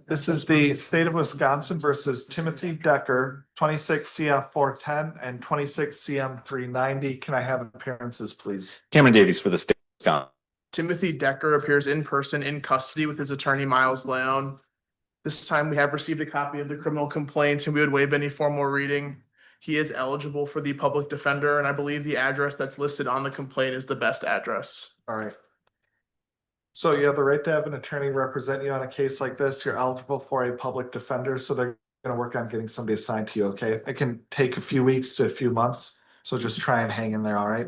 This is the state of Wisconsin versus Timothy Decker, 26 CF 410 and 26 CM 390. Can I have appearances, please? Cameron Davies for the state of Wisconsin. Timothy Decker appears in person in custody with his attorney Miles Leon. This time we have received a copy of the criminal complaint and we would waive any formal reading. He is eligible for the public defender, and I believe the address that's listed on the complaint is the best address. All right. So you have the right to have an attorney represent you on a case like this. You're eligible for a public defender, so they're going to work on getting somebody assigned to you, okay? It can take a few weeks to a few months, so just try and hang in there, all right?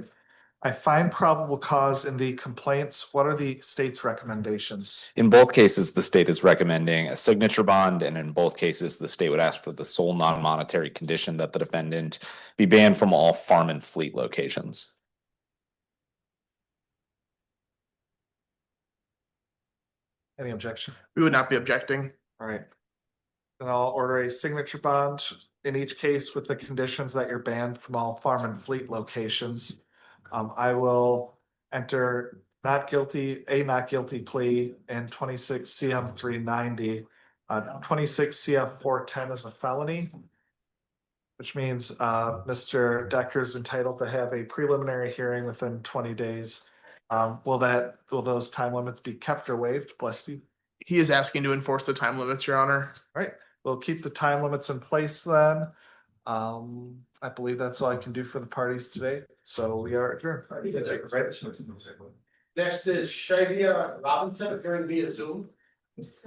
I find probable cause in the complaints. What are the state's recommendations? In both cases, the state is recommending a signature bond, and in both cases, the state would ask for the sole non-monetary condition that the defendant be banned from all farm and fleet locations. Any objection? We would not be objecting. All right. Then I'll order a signature bond in each case with the conditions that you're banned from all farm and fleet locations. I will enter not guilty plea in 26 CM 390. 26 CF 410 is a felony, which means Mr. Decker is entitled to have a preliminary hearing within 20 days. Will those time limits be kept or waived? Bless you. He is asking to enforce the time limits, Your Honor. All right, we'll keep the time limits in place then. I believe that's all I can do for the parties today. So we are adjourned. Next is SHYVIA Robinson appearing via Zoom. Please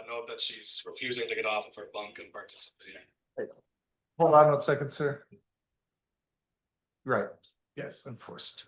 note that she's refusing to get off of her bunk and participate. Hold on 1 second, sir. Right, Yes. enforced.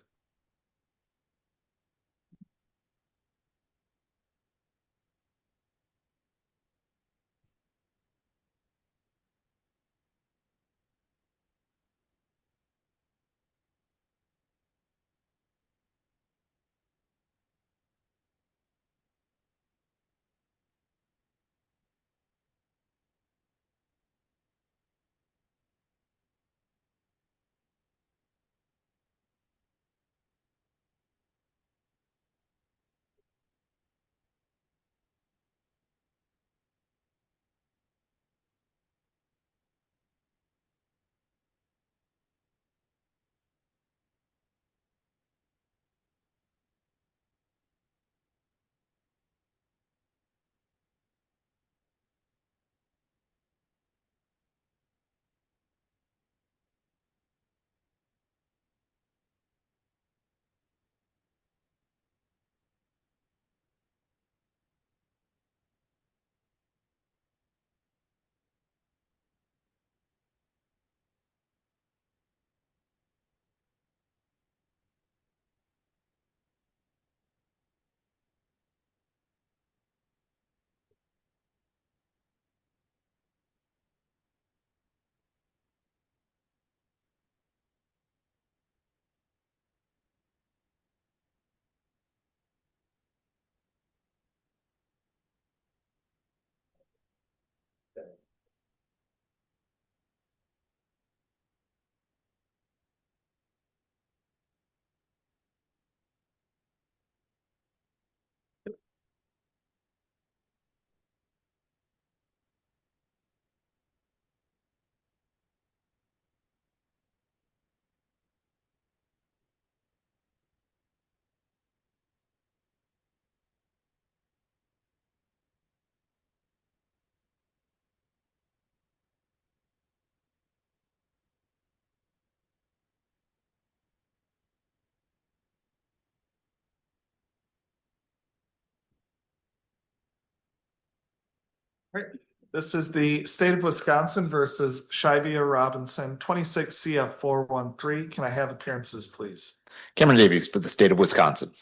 Right. This is the state of Wisconsin versus SHYVIA Robinson, 26 CF 413. Can I have appearances, please? Cameron Davies for the state of Wisconsin.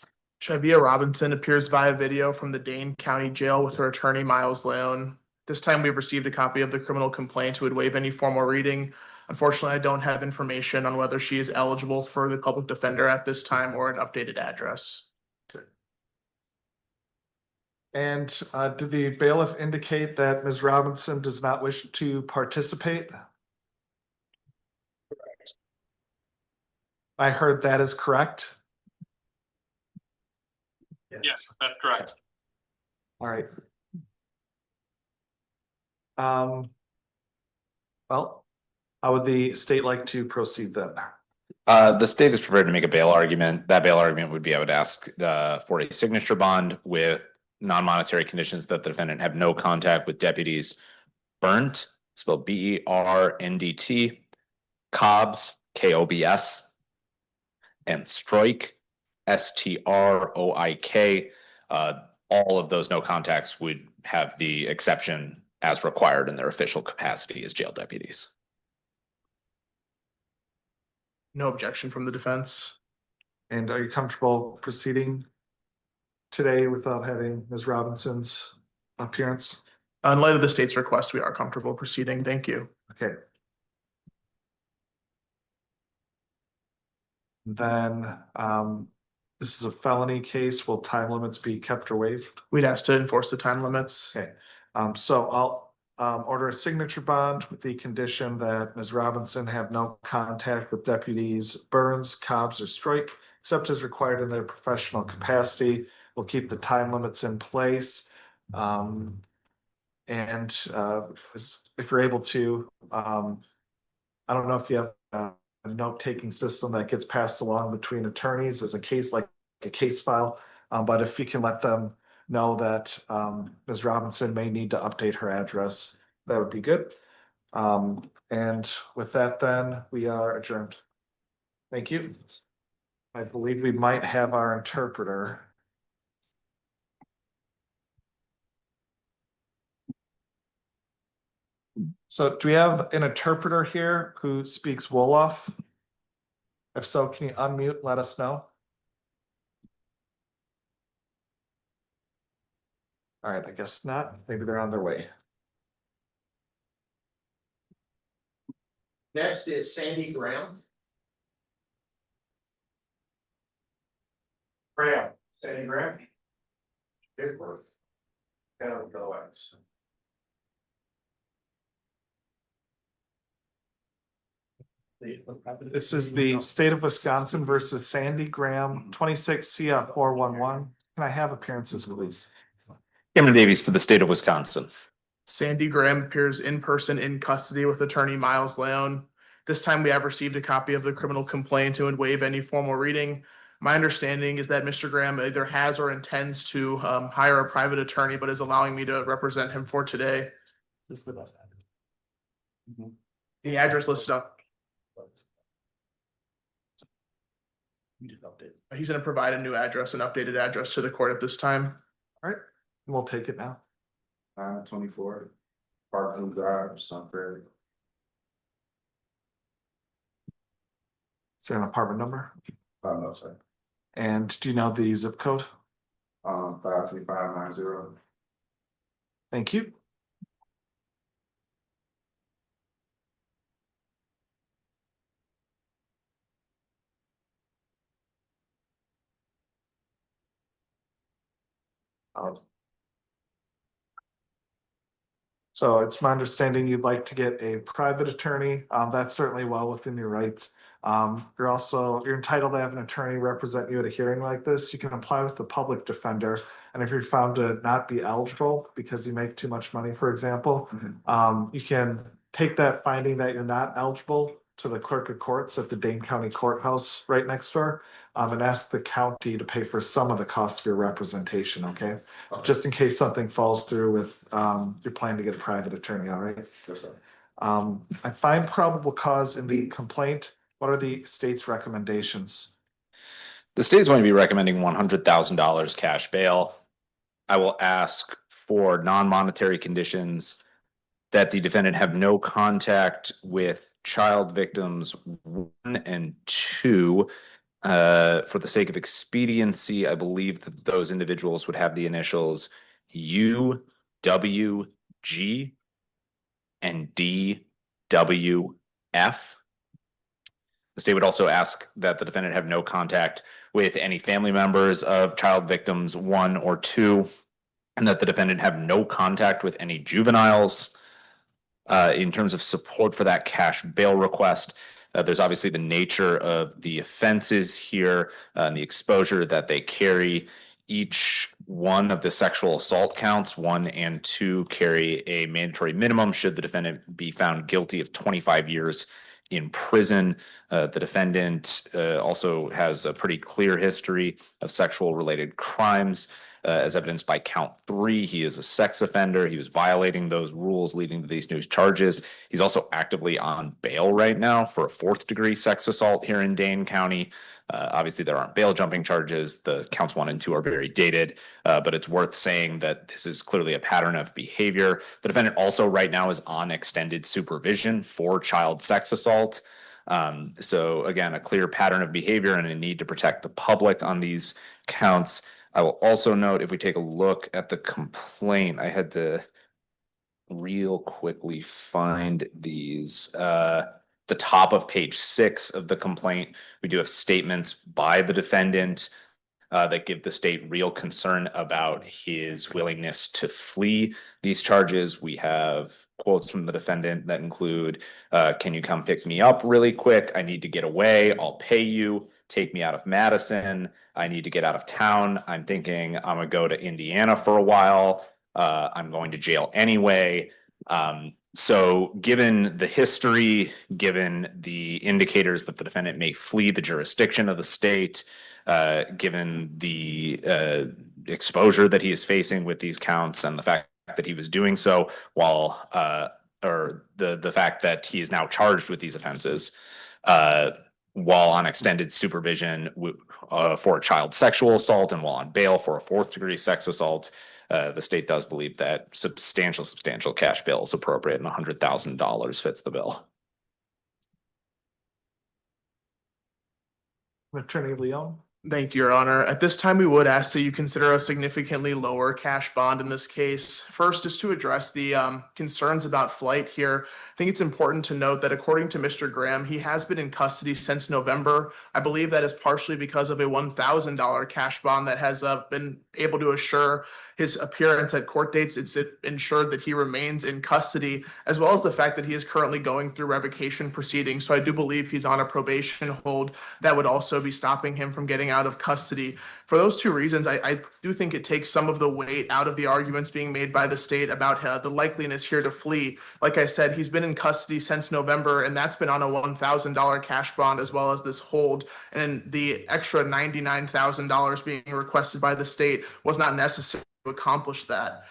SHYVIA Robinson appears via video from the Dane County Jail with her attorney Miles Leon. This time we've received a copy of the criminal complaint who would waive any formal reading. Unfortunately, I don't have information on whether she is eligible for the public defender at this time or an updated address. And did the bailiff indicate that Ms. Robinson does not wish to participate? Correct. I heard that is correct. Yes, that's correct. All right. Well, how would the state like to proceed then? The state is prepared to make a bail argument. That bail argument would be, I would ask for a signature bond with non-monetary conditions that the defendant have no contact with deputies Burnt, spelled BERNDT, Cobbs, KOBS, and Stroik, STROIK. All of those no contacts would have the exception as required in their official capacity as jail deputies. No objection from the defense. And are you comfortable proceeding today without having Ms. Robinson's appearance? In light of the state's request, we are comfortable proceeding. Thank you. Okay. Then, this is a felony case. Will time limits be kept or waived? We'd ask to enforce the time limits. Okay, so I'll order a signature bond with the condition that Ms. Robinson have no contact with deputies Burns, Cobbs, or Stroik, except as required in their professional capacity. We'll keep the time limits in place. And if you're able to, I don't know if you have a note-taking system that gets passed along between attorneys as a case, like a case file. But if you can let them know that Ms. Robinson may need to update her address, that would be good. And with that, then we are adjourned. Thank you. I believe we might have our interpreter. So do we have an interpreter here who speaks Wolof? If so, can you unmute, let us know? All right, I guess not. Maybe they're on their way. Next is Sandy Graham. Graham, Sandy Graham. Good work. Go X. This is the state of Wisconsin versus Sandy Graham, 26 CF 411. Can I have appearances, please? Cameron Davies for the state of Wisconsin. Sandy Graham appears in person in custody with attorney Miles Leone. This time we have received a copy of the criminal complaint and would waive any formal reading. My understanding is that Mr. Graham either has or intends to hire a private attorney, but is allowing me to represent him for today. This is the best. The address listed up. He's going to provide a new address, an updated address to the court at this time. All right, we'll take it now. 24 Parkland Drive, Sunbury. Is there an apartment number? No, sir. And do you know the zip code? 53590. Thank you. So it's my understanding you'd like to get a private attorney. That's certainly well within your rights. You're entitled to have an attorney represent you at a hearing like this. You can apply with the public defender. And if you're found to not be eligible because you make too much money, for example, you can take that finding that you're not eligible to the clerk of courts at the Dane County Courthouse right next door, and ask the county to pay for some of the costs of your representation, okay? Just in case something falls through with your plan to get a private attorney, all right? Yes, sir. I find probable cause in the complaint. What are the state's recommendations? The state is going to be recommending $100,000 cash bail. I will ask for non-monetary conditions that the defendant have no contact with child victims 1 and 2. For the sake of expediency, I believe that those individuals would have the initials U, W, G, and D, W, F. The state would also ask that the defendant have no contact with any family members of child victims 1 or 2, and that the defendant have no contact with any juveniles. In terms of support for that cash bail request, there's obviously the nature of the offenses here and the exposure that they carry Each one of the sexual assault counts, 1 and 2, carry a mandatory minimum should the defendant be found guilty of 25 years in prison. The defendant also has a pretty clear history of sexual related crimes. As evidenced by count 3, he is a sex offender. He was violating those rules leading to these new charges. He's also actively on bail right now for a 4th-degree sex assault here in Dane County. Obviously, there aren't bail jumping charges. The counts 1 and 2 are very dated, but it's worth saying that this is clearly a pattern of behavior. The defendant also right now is on extended supervision for child sex assault. So again, a clear pattern of behavior and a need to protect the public on these counts. I will also note, if we take a look at the complaint, I had to real quickly find these. The top of page 6 of the complaint, we do have statements by the defendant that give the state real concern about his willingness to flee these charges. We have quotes from the defendant that include, can you come pick me up really quick? I need to get away. I'll pay you. Take me out of Madison. I need to get out of town. I'm thinking I'm gonna go to Indiana for a while. I'm going to jail anyway. So given the history, given the indicators that the defendant may flee the jurisdiction of the state, given the exposure that he is facing with these counts and the fact that he was doing so while, or the fact that he is now charged with these offenses, while on extended supervision for a child sexual assault and while on bail for a 4th-degree sex assault, the state does believe that substantial cash bail is appropriate and $100,000 fits the bill. Attorney Leon. Thank you, Your Honor. At this time, we would ask that you consider a significantly lower cash bond in this case. First, just to address the concerns about flight here, I think it's important to note that according to Mr. Graham, he has been in custody since November. I believe that is partially because of a $1,000 cash bond that has been able to assure his appearance at court dates. It's ensured that he remains in custody, as well as the fact that he is currently going through revocation proceedings. So I do believe he's on a probation hold that would also be stopping him from getting out of custody. For those 2 reasons, I do think it takes some of the weight out of the arguments being made by the state about the likeliness here to flee. Like I said, he's been in custody since November, and that's been on a $1,000 cash bond as well as this hold. And the extra $99,000 being requested by the state was not necessary to accomplish that.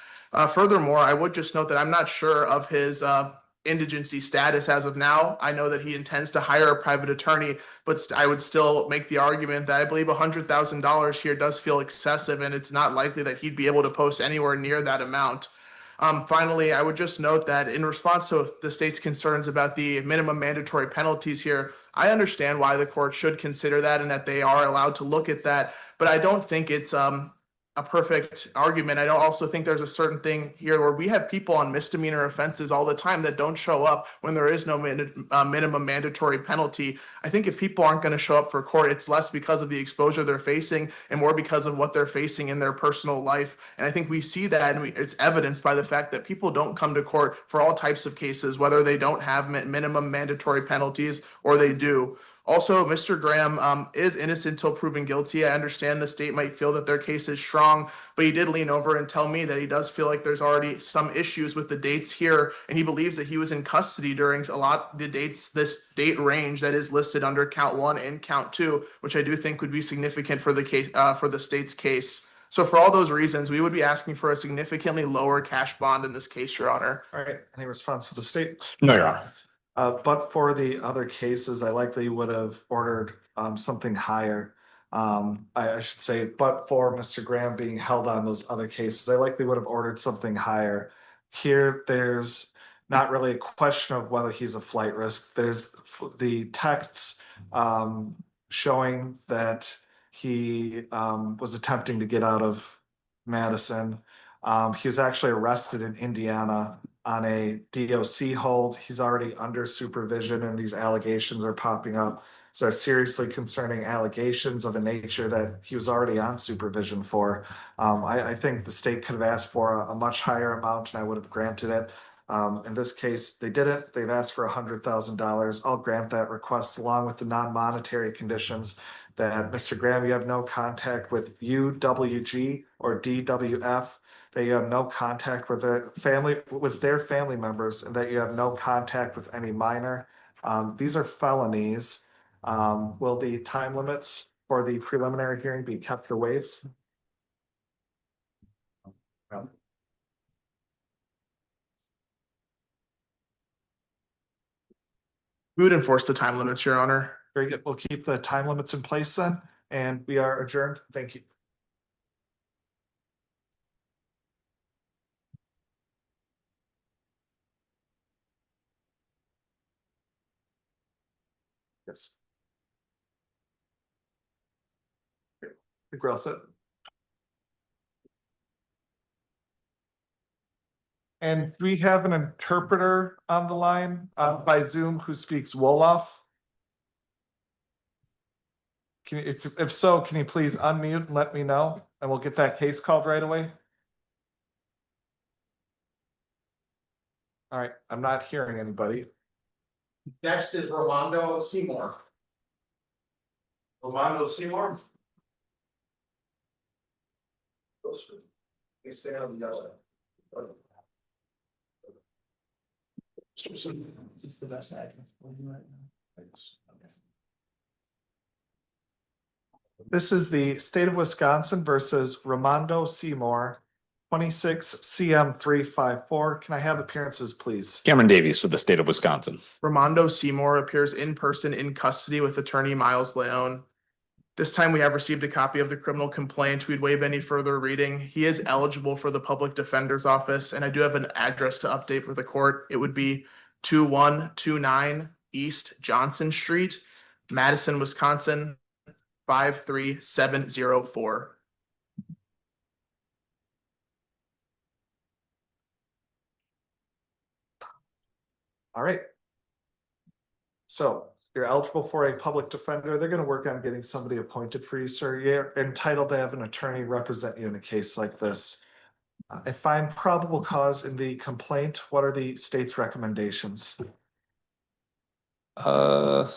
Furthermore, I would just note that I'm not sure of his indigency status as of now. I know that he intends to hire a private attorney, but I would still make the argument that I believe $100,000 here does feel excessive, and it's not likely that he'd be able to post anywhere near that amount. Finally, I would just note that in response to the state's concerns about the minimum mandatory penalties here, I understand why the court should consider that and that they are allowed to look at that, but I don't think it's a perfect argument. I don't also think there's a certain thing here where we have people on misdemeanor offenses all the time that don't show up when there is no minimum mandatory penalty. I think if people aren't going to show up for court, it's less because of the exposure they're facing and more because of what they're facing in their personal life. And I think we see that, and it's evidenced by the fact that people don't come to court for all types of cases, whether they don't have minimum mandatory penalties or they do. Also, Mr. Graham is innocent until proven guilty. I understand the state might feel that their case is strong, but he did lean over and tell me that he does feel like there's already some issues with the dates here, and he believes that he was in custody during a lot of the dates, this date range that is listed under count 1 and count 2, which I do think would be significant for the case, for the state's case. So for all those reasons, we would be asking for a significantly lower cash bond in this case, Your Honor. All right, any response to the state? No, Your Honor. But for the other cases, I likely would have ordered something higher. I should say, but for Mr. Graham being held on those other cases, I likely would have ordered something higher. Here, there's not really a question of whether he's a flight risk. There's the texts showing that he was attempting to get out of Madison. He was actually arrested in Indiana on a DOC hold. He's already under supervision, and these allegations are popping up. So they're seriously concerning allegations of a nature that he was already on supervision for. I think the state could have asked for a much higher amount, and I would have granted it. In this case, they didn't. They've asked for $100,000. I'll grant that request along with the non-monetary conditions that Mr. Graham, you have no contact with UWG or DWF, that you have no contact with their family members, and that you have no contact with any minor. These are felonies. Will the time limits for the preliminary hearing be kept or waived? We would enforce the time limits, Your Honor. Very good. We'll keep the time limits in place then, and we are adjourned. Thank you. Yes. I think we're all set. And do we have an interpreter on the line by Zoom who speaks Wolof? If so, can you please unmute and let me know, and we'll get that case called right away? All right, I'm not hearing anybody. Next is ROMANDO SEYMOUR. ROMANDO SEYMOUR. Please stay on the other. It's the best I can do right now. This is the state of Wisconsin versus ROMANDO SEYMOUR, 26 CM 354. Can I have appearances, please? Cameron Davies for the state of Wisconsin. ROMANDO SEYMOUR appears in person in custody with attorney Miles Leone. This time we have received a copy of the criminal complaint. We'd waive any further reading. He is eligible for the public defender's office, and I do have an address to update for the court. It would be 2129 East Johnson Street, Madison, Wisconsin, 53704. All right. So you're eligible for a public defender. They're going to work on getting somebody appointed for you, sir. You're entitled to have an attorney represent you in a case like this. I find probable cause in the complaint. What are the state's recommendations? I'll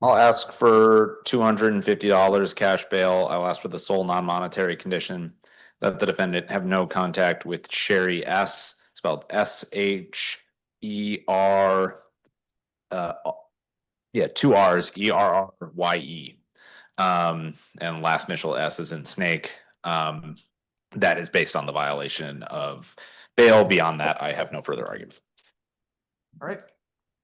ask for $250 cash bail. I'll ask for the sole non-monetary condition that the defendant have no contact with Sherry S, spelled SHER. Two R's, ERRYE. And last initial S is in snake. That is based on the violation of bail. Beyond that, I have no further arguments. All right.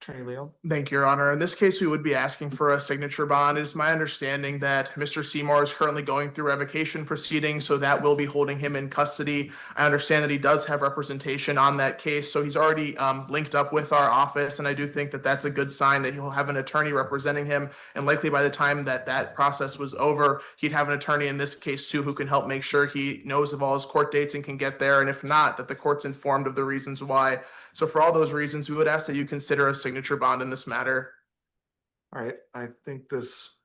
Attorney Leon. Thank you, Your Honor. In this case, we would be asking for a signature bond. It is my understanding that Mr. SEYMOUR is currently going through revocation proceedings, so that will be holding him in custody. I understand that he does have representation on that case, so he's already linked up with our office, and I do think that that's a good sign that he'll have an attorney representing him, and likely by the time that that process was over, he'd have an attorney in this case too who can help make sure he knows of all his court dates and can get there, and if not, that the court's informed of the reasons why. So for all those reasons, we would ask that you consider a signature bond in this matter. All right. I think this,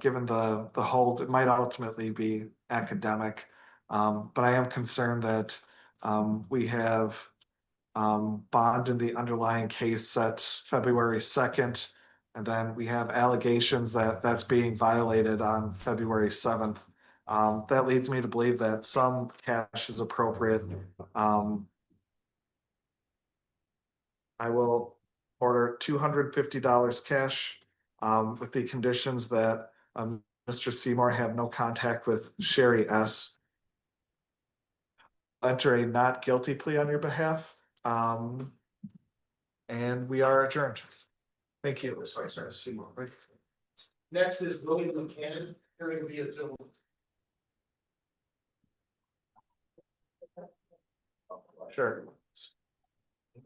given the hold, it might ultimately be academic. But I am concerned that we have bond in the underlying case set February 2nd. And then we have allegations that that's being violated on February 7th. That leads me to believe that some cash is appropriate. I will order $250 cash with the conditions that Mr. SEYMOUR have no contact with Sherry S. Enter a not guilty plea on your behalf. And we are adjourned. Thank you. Sorry, SEYMOUR. Right. Next is William McCann, hearing via Zoom. Sure.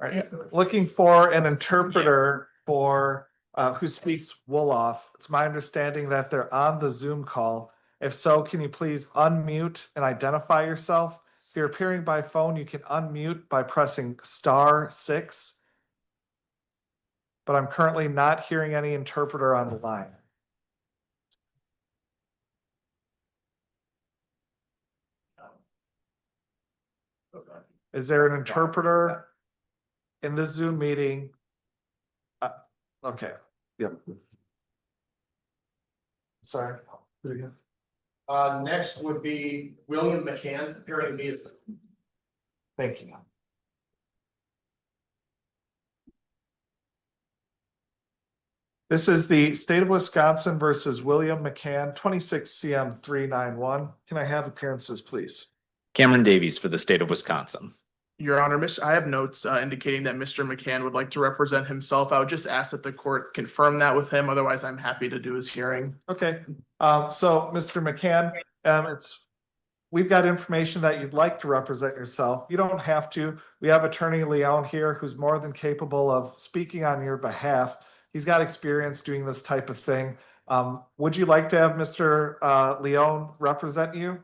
All right, looking for an interpreter for who speaks Wolof. It's my understanding that they're on the Zoom call. If so, can you please unmute and identify yourself? If you're appearing by phone, you can unmute by pressing *6. But I'm currently not hearing any interpreter on the line. Is there an interpreter in this Zoom meeting? Okay, yep. Sorry. Do it again. Next would be William McCann, appearing via. Thank you. This is the state of Wisconsin versus William McCann, 26 CM 391. Can I have appearances, please? Cameron Davies for the state of Wisconsin. Your Honor, I have notes indicating that Mr. McCann would like to represent himself. I would just ask that the court confirm that with him. Otherwise, I'm happy to do his hearing. Okay, so Mr. McCann, we've got information that you'd like to represent yourself. You don't have to. We have Attorney Leon here who's more than capable of speaking on your behalf. He's got experience doing this type of thing. Would you like to have Mr. Leon represent you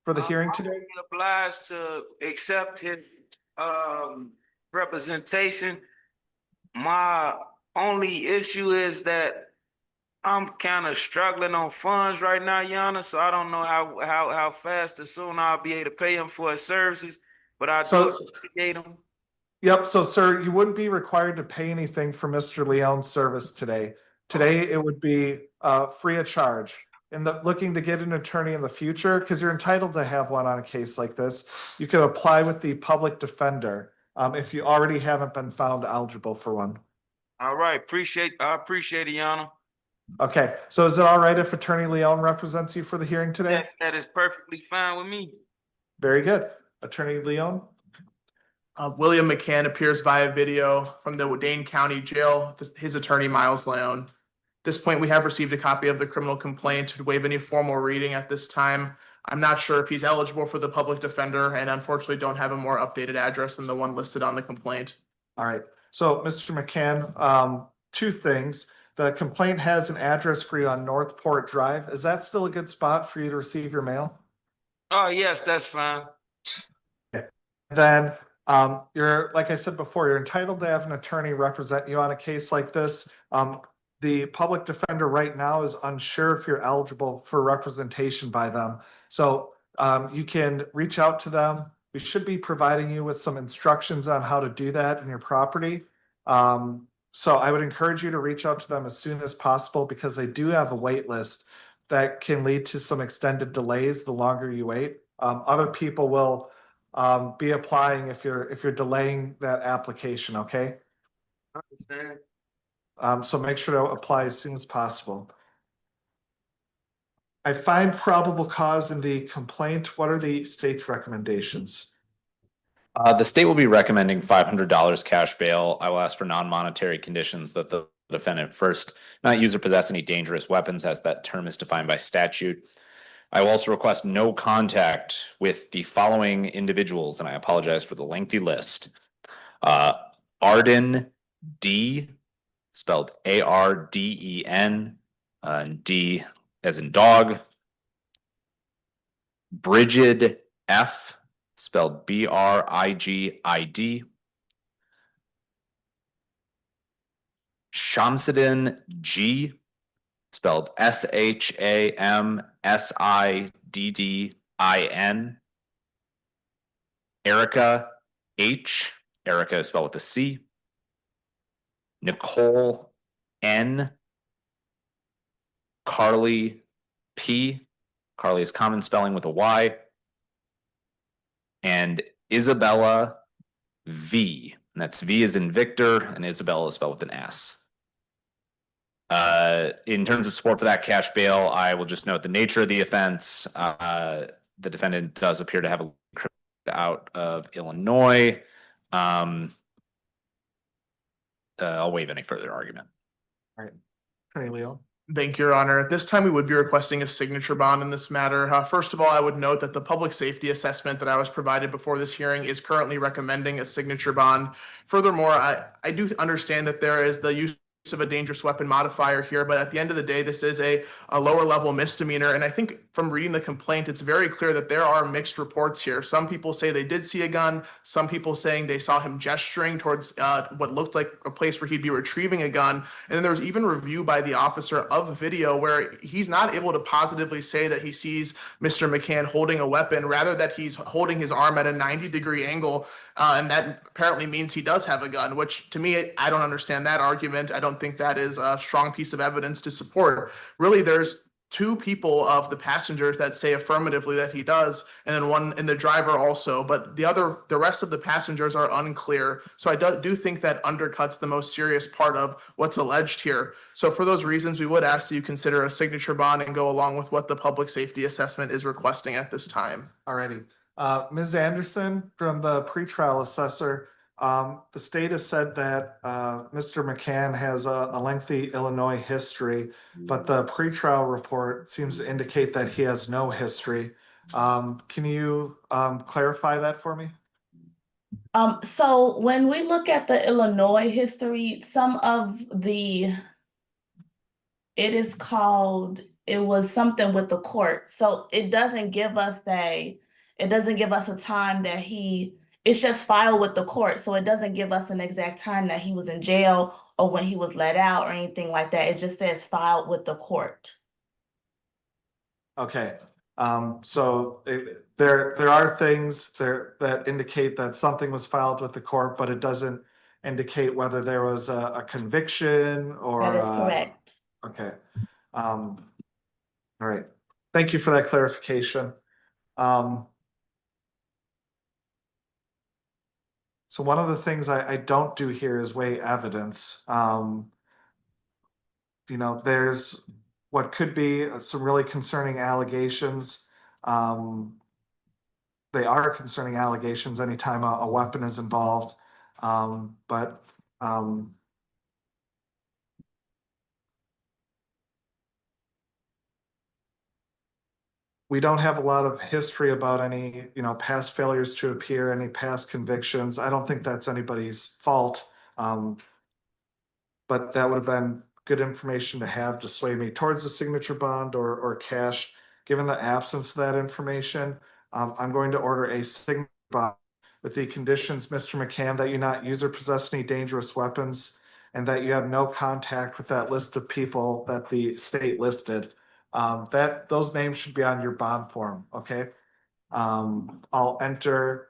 for the hearing today? I'm obliged to accept his representation. My only issue is that I'm kind of struggling on funds right now, Your Honor, so I don't know how fast or soon I'll be able to pay him for his services, but I do appreciate him. Yep, so sir, you wouldn't be required to pay anything for Mr. Leon's service today. Today, it would be free of charge. And looking to get an attorney in the future, because you're entitled to have one on a case like this, you can apply with the public defender if you already haven't been found eligible for one. All right, I appreciate it, Your Honor. Okay, so is it all right if Attorney Leon represents you for the hearing today? Yes, that is perfectly fine with me. Very good. Attorney Leon? William McCann appears via video from the Dane County Jail, his attorney Miles Leon. At this point, we have received a copy of the criminal complaint to waive any formal reading at this time. I'm not sure if he's eligible for the public defender and unfortunately don't have a more updated address than the one listed on the complaint. All right, so Mr. McCann, two things. The complaint has an address for you on Northport Drive. Is that still a good spot for you to receive your mail? Oh, yes, that's fine. Then you're, like I said before, you're entitled to have an attorney represent you on a case like this. The public defender right now is unsure if you're eligible for representation by them. So you can reach out to them. We should be providing you with some instructions on how to do that in your property. So I would encourage you to reach out to them as soon as possible because they do have a wait list that can lead to some extended delays the longer you wait. Other people will be applying if you're delaying that application, okay? I understand. So make sure to apply as soon as possible. I find probable cause in the complaint. What are the state's recommendations? The state will be recommending $500 cash bail. I will ask for non-monetary conditions that the defendant first not use or possess any dangerous weapons as that term is defined by statute. I will also request no contact with the following individuals, and I apologize for the lengthy list. Arden D, spelled A-R-D-E-N, D as in dog. Brigid F, spelled B-R-I-G-I-D. Shamsuddin G, spelled S-H-A-M-S-I-D-D-I-N. Erica H, Erica is spelled with a C. Nicole N. Carly P, Carly is common spelling with a Y. And Isabella V, and that's V as in Victor, and Isabella is spelled with an S. In terms of support for that cash bail, I will just note the nature of the offense. The defendant does appear to have a out of Illinois. I'll waive any further argument. All right, Attorney Leon. Thank you, Your Honor. At this time, we would be requesting a signature bond in this matter. First of all, I would note that the public safety assessment that I was provided before this hearing is currently recommending a signature bond. Furthermore, I do understand that there is the use of a dangerous weapon modifier here, but at the end of the day, this is a lower level misdemeanor. And I think from reading the complaint, it's very clear that there are mixed reports here. Some people say they did see a gun. Some people saying they saw him gesturing towards what looked like a place where he'd be retrieving a gun. And then there was even review by the officer of video where he's not able to positively say that he sees Mr. McCann holding a weapon, rather that he's holding his arm at a 90-degree angle. And that apparently means he does have a gun, which to me, I don't understand that argument. I don't think that is a strong piece of evidence to support. Really, there's two people of the passengers that say affirmatively that he does, and then one in the driver also, but the rest of the passengers are unclear. So I do think that undercuts the most serious part of what's alleged here. So for those reasons, we would ask that you consider a signature bond and go along with what the public safety assessment is requesting at this time. Alrighty. Ms. Anderson, from the pretrial assessor, the state has said that Mr. McCann has a lengthy Illinois history, but the pretrial report seems to indicate that he has no history. Can you clarify that for me? So when we look at the Illinois history, it was something with the court. So it doesn't give us a time that it's just filed with the court. So it doesn't give us an exact time that he was in jail or when he was let out or anything like that. It just says filed with the court. Okay. So there are things there that indicate that something was filed with the court, but it doesn't indicate whether there was a conviction or. That is correct. Okay. All right. Thank you for that clarification. So one of the things I don't do here is weigh evidence. There's what could be some really concerning allegations. They are concerning allegations anytime a weapon is involved. But we don't have a lot of history about any, past failures to appear, any past convictions. I don't think that's anybody's fault. But that would have been good information to have to sway me towards a signature bond or cash. Given the absence of that information, I'm going to order a signature bond with the conditions, Mr. McCann, that you not use or possess any dangerous weapons and that you have no contact with that list of people that the state listed. Those names should be on your bond form, okay? I'll enter,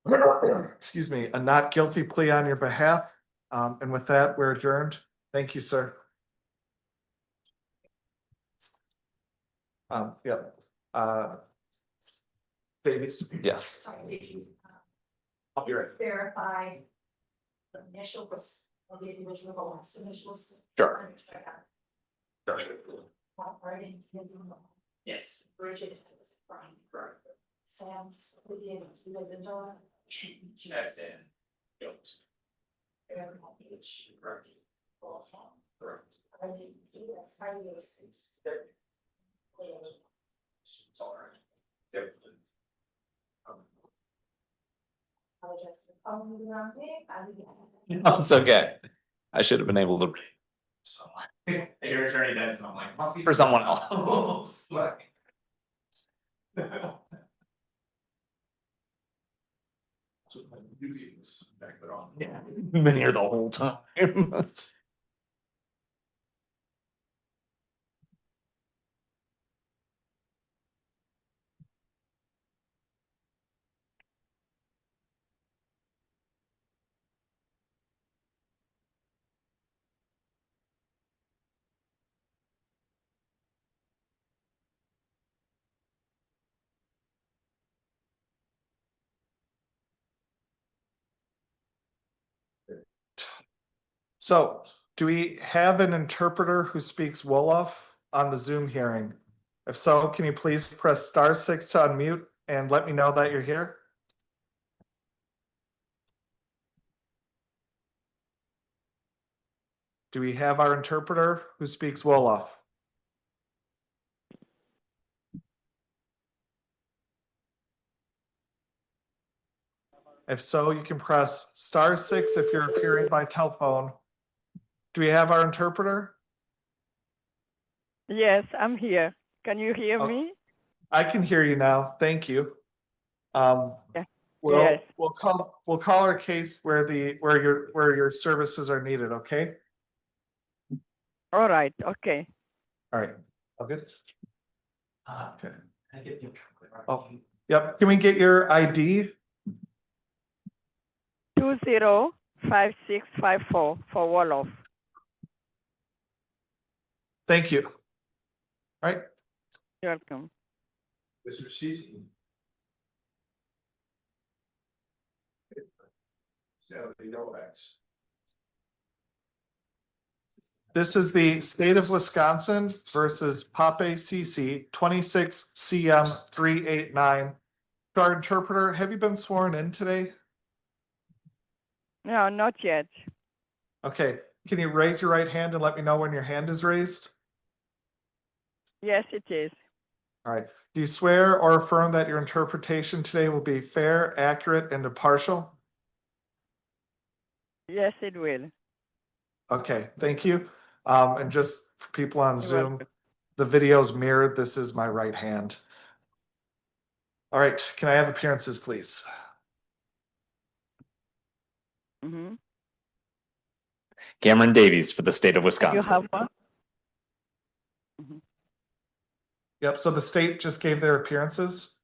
excuse me, a not guilty plea on your behalf. And with that, we're adjourned. Thank you, sir. Davies? Yes. Sorry, did you I'll be right. verify the initials of the individual last initials? Sure. Operating. Yes. Bridget. Brian. Sam. Lydia. Linda. That's it. Yep. Aaron. H. Correct. Correct. I think that's IID. It's all right. Yep. No, it's okay. I should have been able to. Your attorney does, and I'm like, must be For someone else. Like. Back there on. Yeah, been here the whole time. So, do we have an interpreter who speaks Wolof on the Zoom hearing? If so, can you please press *6 to unmute and let me know that you're here? Do we have our interpreter who speaks Wolof? If so, you can press *6 if you're appearing by telephone. Do we have our interpreter? Yes, I'm here. Can you hear Oh. me? I can hear you now. Thank you. Yeah. We'll, Yes. we'll call our case where your services are needed, okay? All right. Okay. All right, all good? Okay. Oh, yep, can we get your ID? 205654 for Wolof. Thank you. All right, You're welcome. Mr. CISSE. this is the state of Wisconsin versus PAPE CC 26 CM 389. Our interpreter, have you been sworn in today? No, not yet. Okay, can you raise your right hand and let me know when your hand is raised? Yes, it is. All right, do you swear or affirm that your interpretation today will be fair, accurate, and impartial? Yes, it will. Okay, thank you. And just for people on You're Zoom, welcome. the video's mirrored. This is my right hand. All right, can I have appearances, please? Mm-hmm. Cameron Davies for the state of You Wisconsin. have one? Mm-hmm. Yep, so the state just gave their appearances.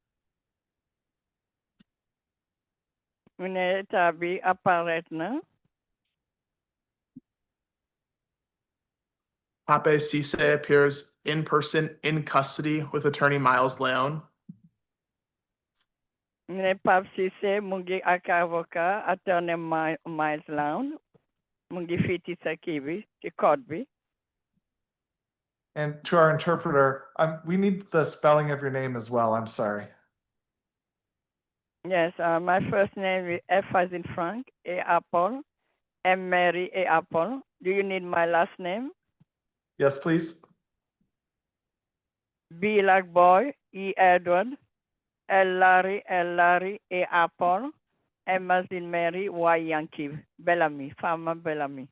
Vous n'êtes habillé apparaître, non? Pape CISSE appears in person in custody with attorney Miles Leon. Vous n'êtes pas si c'est mon ak avocat, attorney Miles Lown. Mon fiti sa kiwi, ki kodbi. And to our interpreter, we need the spelling of your name as well. I'm sorry. Yes, my first name is F as in Frank, A Apple, M Mary, A Apple. Do you need my last name? Yes, please. B like boy, E Edward, L Larry, A Apple, M as in Mary, Y Yankee, Bellamy, Farmer Bellamy.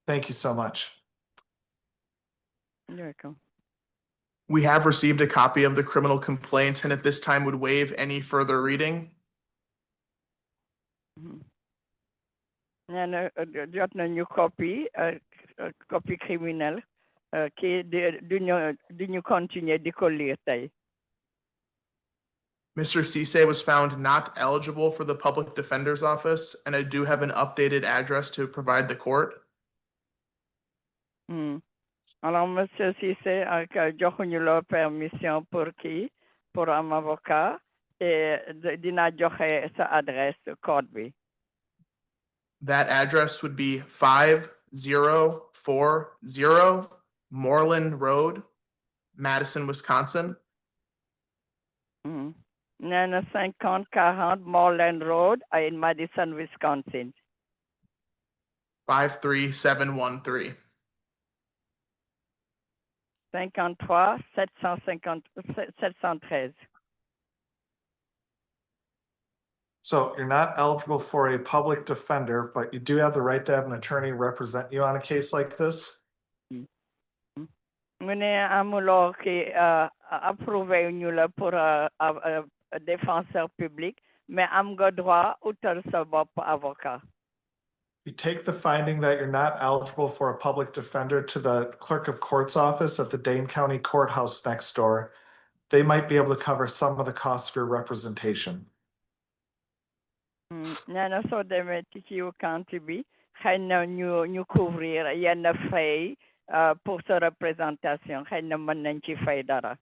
Thank you so much. You're welcome. We have received a copy of the criminal complaint and at this time would waive any further reading. And jot nañu copie, copie criminelle, qui duñu continuer di ko lire tey. Mr. CISSE was found not eligible for the public defender's office, and I do have an updated address to provide the court. Alors, monsieur CISSE, joxuñu la permission pour qui? Pour un avocat, et dina joxe sa adresse code bi. That address would be 5040 Moreland Road, Madison, Wisconsin. Nee na 5040 Moreland Road in Madison, Wisconsin. 53713. 53 713. So you're not eligible for a public defender, but you do have the right to have an attorney represent you on a case like this. Mune amulo ki approuvé ñu la pour défenseur public, mais am ga droit utal sa bopp avocat. You take the finding that you're not eligible for a public defender to the clerk of court's office at the Dane County Courthouse next door. They might be able to cover some of the costs of your representation. Nana so deme tiki u county bi, xëy na ñu couvrir yenn fay pour sa représentation, xëy na mën nañ ci fay dara.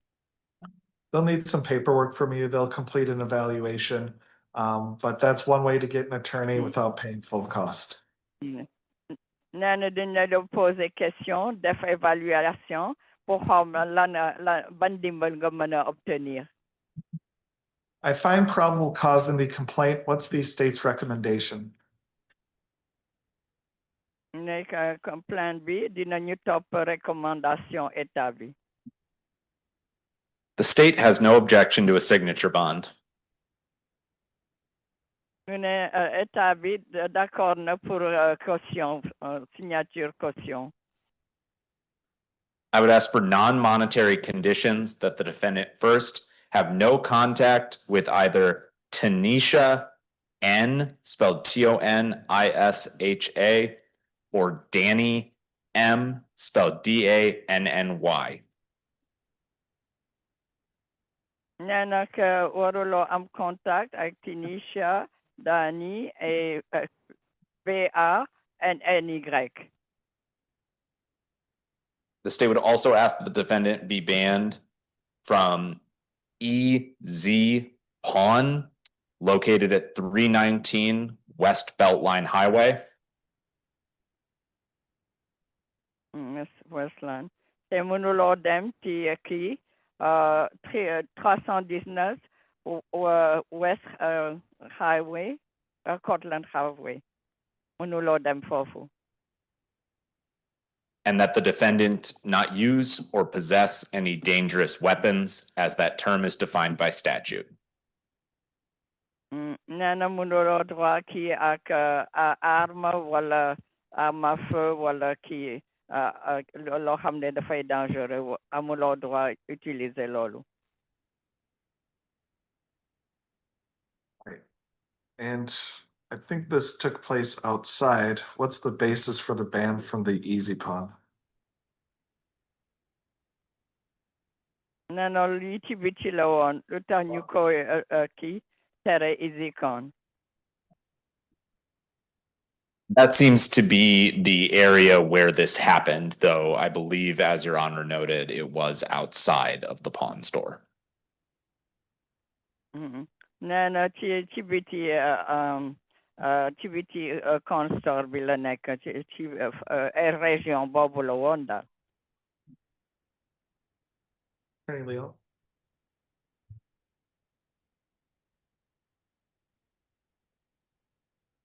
They'll need some paperwork from you. They'll complete an evaluation. But that's one way to get an attorney without paying full cost. Nana dañ la poser question, def évaluation pour xam ban dimbal nga mën a obtenir. I find probable cause in the complaint. What's the state's recommendation? Nekk complaint bi dinañu topp recommandation état bi. The state has no objection to a signature bond. On est établi d'accord pour caution, signature caution. I would ask for non-monetary conditions that the defendant first have no contact with either Tanisha N, spelled Tonisha, or Danny M, spelled DANNY. Nana que Orulo am contact avec Tanisha, Dani et VANNY. The state would also ask that the defendant be banned from EHALEAN, located at 319 West Beltline Highway. Miss Westland. Et mon dem qui 319 West Highway, Cortland Highway. Mon dem fofu. And that the defendant not use or possess any dangerous weapons, as that term is defined by statute. Nana mon droit qui ak arme wala arme à feu wala qui loo xam ne dafay dangereux amuloo droit utiliser loolu. And I think this took place outside. What's the basis for the ban from the easy pawn? Nano liti biti la woon lu tax ñu ko kii tere easy con. That seems to be the area where this happened, though I believe, as Your Honor noted, it was outside of the pawn store. Nano ci biti con store bi la nekk ci région boobu la woon daal. Attorney Leo?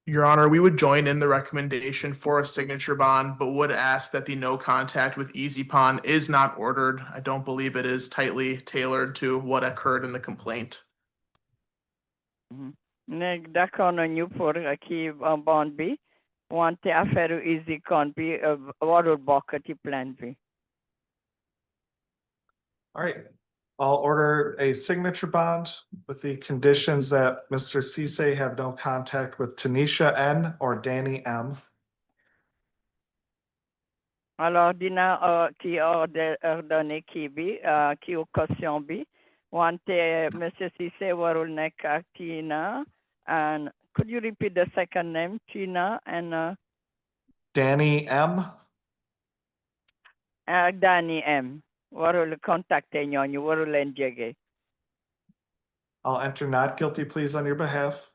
Your Honor, we would join in the recommendation for a signature bond, but would ask that the no contact with Easy Pawn is not ordered. I don't believe it is tightly tailored to what occurred in the complaint. D'accord nañu pour kii bond bi wante affaire easy con bi warul bokk ci plainte bi. All right, I'll order a signature bond with the conditions that Mr. CISSE have no contact with Tanisha N or Danny M. Alors dina kii ordonné kii bi kii caution bi wante Monsieur CISSE warul nekk ak Tina, and could you repeat the second name? Tina and Danny M. Danny M. warul contacter ñooñu warul leen jege. I'll enter not guilty pleas on your behalf.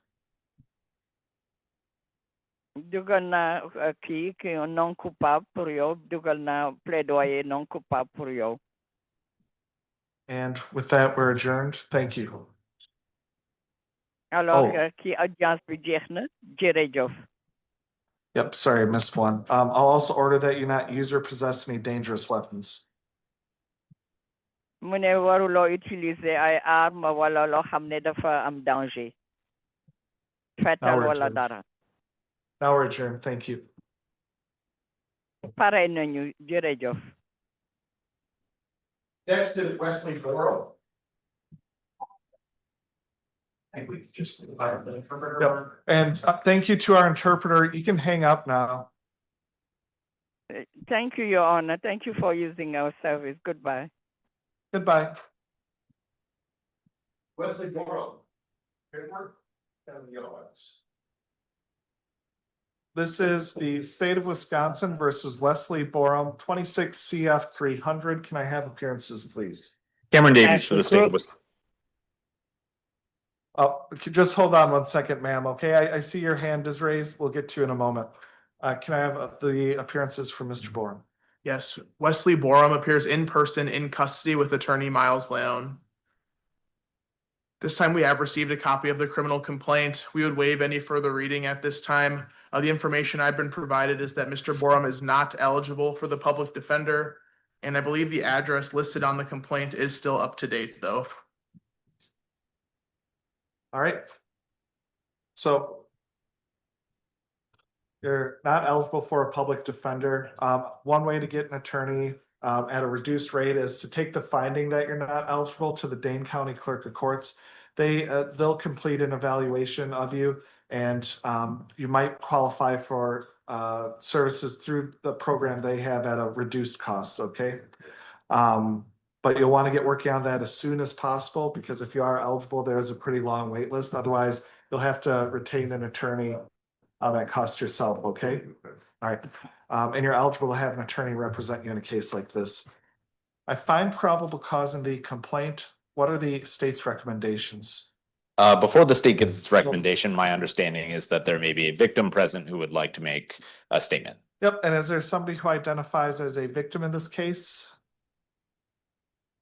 Dugal na kii non coupable pour yow, dugal na plaidoyer non coupable pour yow. And with that, we're adjourned. Thank you. Alors Oh. kii audience bi jeex na jërëjëf. Yep, sorry, I missed one. I'll also order that you not use or possess any dangerous weapons. Mu ne waruloo utiliser ay arme wala loo xam ne dafa am danger. Fetal we're wala adjourned. dara. Now we're adjourned. Thank you. Pare nañu jërëjëf. Next is Wesley BORUM. I think we just. Yep. And thank you to our interpreter. You can hang up now. Thank you, Your Honor. Thank you for using our service. Goodbye. Goodbye. Wesley BORUM. Paperwork and the otherwise. This is the state of Wisconsin versus Wesley BORUM, 26 CF 300. Can I have appearances, please? Cameron Davies for the state of Wisconsin. Oh, just hold on one second, ma'am. Okay, I see your hand is raised. We'll get to you in a moment. Can I have the appearances for Mr. BORUM? Yes, Wesley BORUM appears in person in custody with attorney Miles Leone. This time we have received a copy of the criminal complaint. We would waive any further reading at this time. The information I've been provided is that Mr. BORUM is not eligible for the public defender, and I believe the address listed on the complaint is still up to date, though. All right. So you're not eligible for a public defender. One way to get an attorney at a reduced rate is to take the finding that you're not eligible to the Dane County Clerk of Courts. They'll complete an evaluation of you, and you might qualify for services through the program they have at a reduced cost, okay? But you'll want to get working on that as soon as possible, because if you are eligible, there's a pretty long wait list. Otherwise, you'll have to retain an attorney at cost yourself, okay? All right. And you're eligible to have an attorney represent you in a case like this. I find probable cause in the complaint. What are the state's recommendations? Before the state gives its recommendation, my understanding is that there may be a victim present who would like to make a statement. Yep, and is there somebody who identifies as a victim in this case?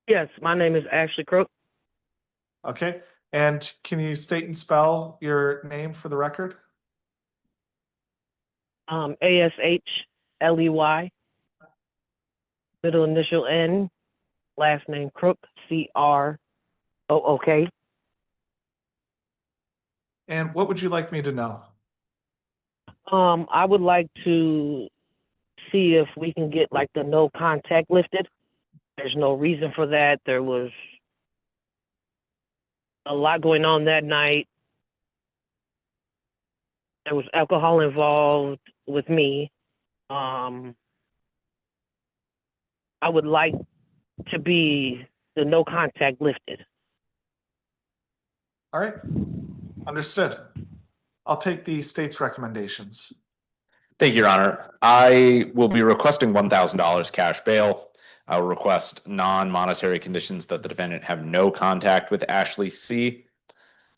Yes, my name is Ashley Crook. Okay, and can you state and spell your name for the record? ASHLEY, middle initial N, last name Crook, CROOK. And what would you like me to know? I would like to see if we can get like the no contact lifted. There's no reason for that. There was a lot going on that night. There was alcohol involved with me. I would like to be the no contact lifted. All right, understood. I'll take the state's recommendations. Thank you, Your Honor. I will be requesting $1,000 cash bail. I will request non-monetary conditions that the defendant have no contact with Ashley C.,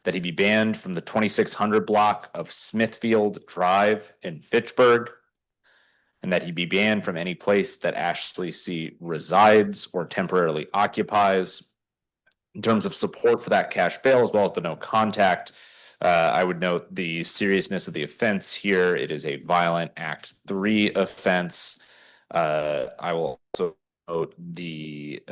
that he be banned from the 2600 block of Smithfield Drive in Fitchburg, and that he be banned from any place that Ashley C. resides or temporarily occupies. In terms of support for that cash bail, as well as the no contact, I would note the seriousness of the offense here. It is a violent Act 3 offense. I will also note the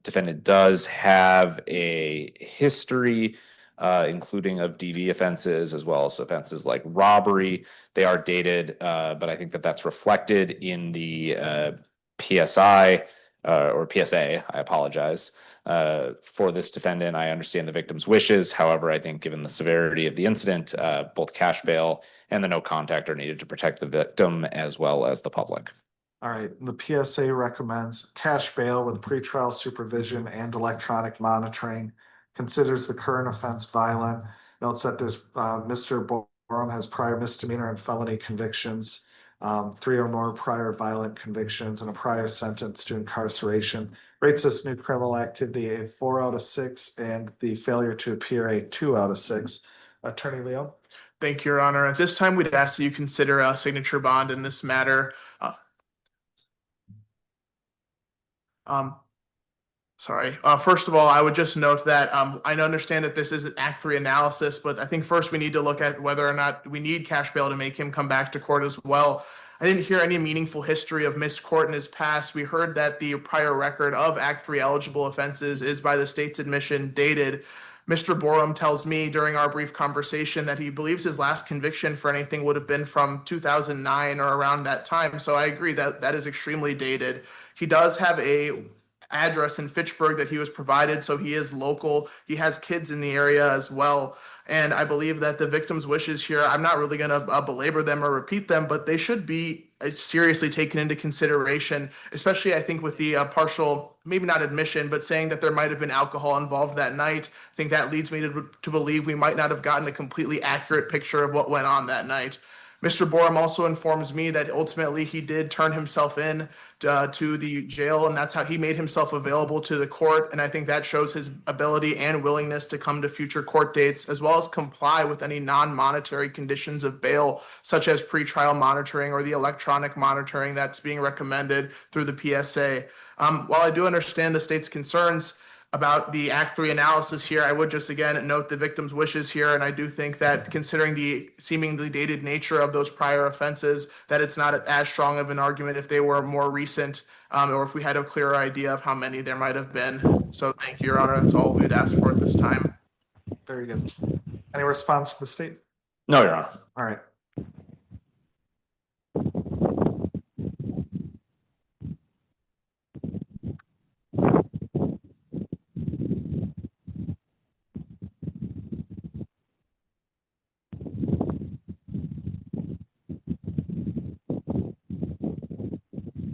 defendant does have a history, including of DV offenses, as well as offenses like robbery. They are dated, but I think that that's reflected in the PSI or PSA, I apologize. For this defendant, I understand the victim's wishes. However, I think given the severity of the incident, both cash bail and the no contact are needed to protect the victim as well as the public. All right, the PSA recommends cash bail with pretrial supervision and electronic monitoring, considers the current offense violent, notes that this Mr. BORUM has prior misdemeanor and felony convictions, 3 or more prior violent convictions, and a prior sentence to incarceration. Rates this new criminal activity a 4 out of 6 and the failure to appear a 2 out of 6. Attorney Leo. Thank you, Your Honor. At this time, we'd ask that you consider a signature bond in this matter. First of all, I would just note that I understand that this is an Act 3 analysis, but I think first we need to look at whether or not we need cash bail to make him come back to court as well. I didn't hear any meaningful history of missed court in his past. We heard that the prior record of Act 3 eligible offenses is, by the state's admission, dated. Mr. BORUM tells me during our brief conversation that he believes his last conviction for anything would have been from 2009 or around that time. So I agree that that is extremely dated. He does have a address in Fitchburg that he was provided, so he is local. He has kids in the area as well. And I believe that the victim's wishes here, I'm not really going to belabor them or repeat them, but they should be seriously taken into consideration, especially I think with the partial, maybe not admission, but saying that there might have been alcohol involved that night. I think that leads me to believe we might not have gotten a completely accurate picture of what went on that night. Mr. BORUM also informs me that ultimately he did turn himself in to the jail, and that's how he made himself available to the court. And I think that shows his ability and willingness to come to future court dates, as well as comply with any non-monetary conditions of bail, such as pretrial monitoring or the electronic monitoring that's being recommended through the PSA. While I do understand the state's concerns about the Act 3 analysis here, I would just again note the victim's wishes here, and I do think that considering the seemingly dated nature of those prior offenses, that it's not as strong of an argument if they were more recent, or if we had a clearer idea of how many there might have been. So thank you, Your Honor. That's all we'd ask for at this time. Very good. Any response to the state? No, Your Honor. All right.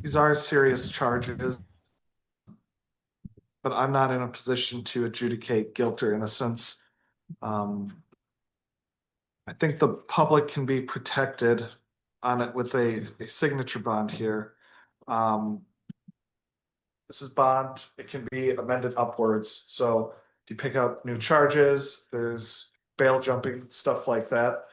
These are serious charges, but I'm not in a position to adjudicate guilt or innocence. I think the public can be protected on it with a signature bond here. This is bond, it can be amended upwards, so if you pick up new charges, there's bail jumping, stuff like that.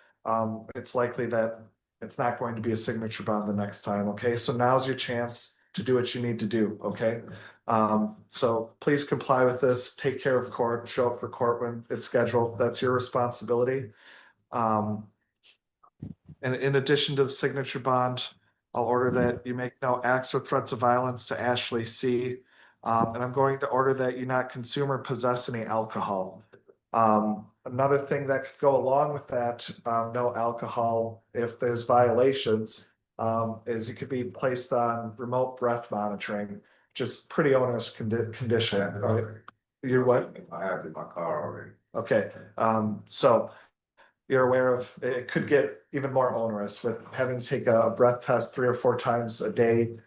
It's likely that it's not going to be a signature bond the next time, okay? So now's your chance to do what you need to do, okay? So please comply with this, take care of court, show up for court when it's scheduled, that's your responsibility. And in addition to the signature bond, I'll order that you make no acts or threats of violence to Ashley C. And I'm going to order that you not consume or possess any alcohol. Another thing that could go along with that, no alcohol if there's violations, is you could be placed on remote breath monitoring, which is pretty onerous condition. Right? You're what? I have it in my car already. Okay, so you're aware of, it could get even more onerous with having to take a breath test 3 or 4 times a day.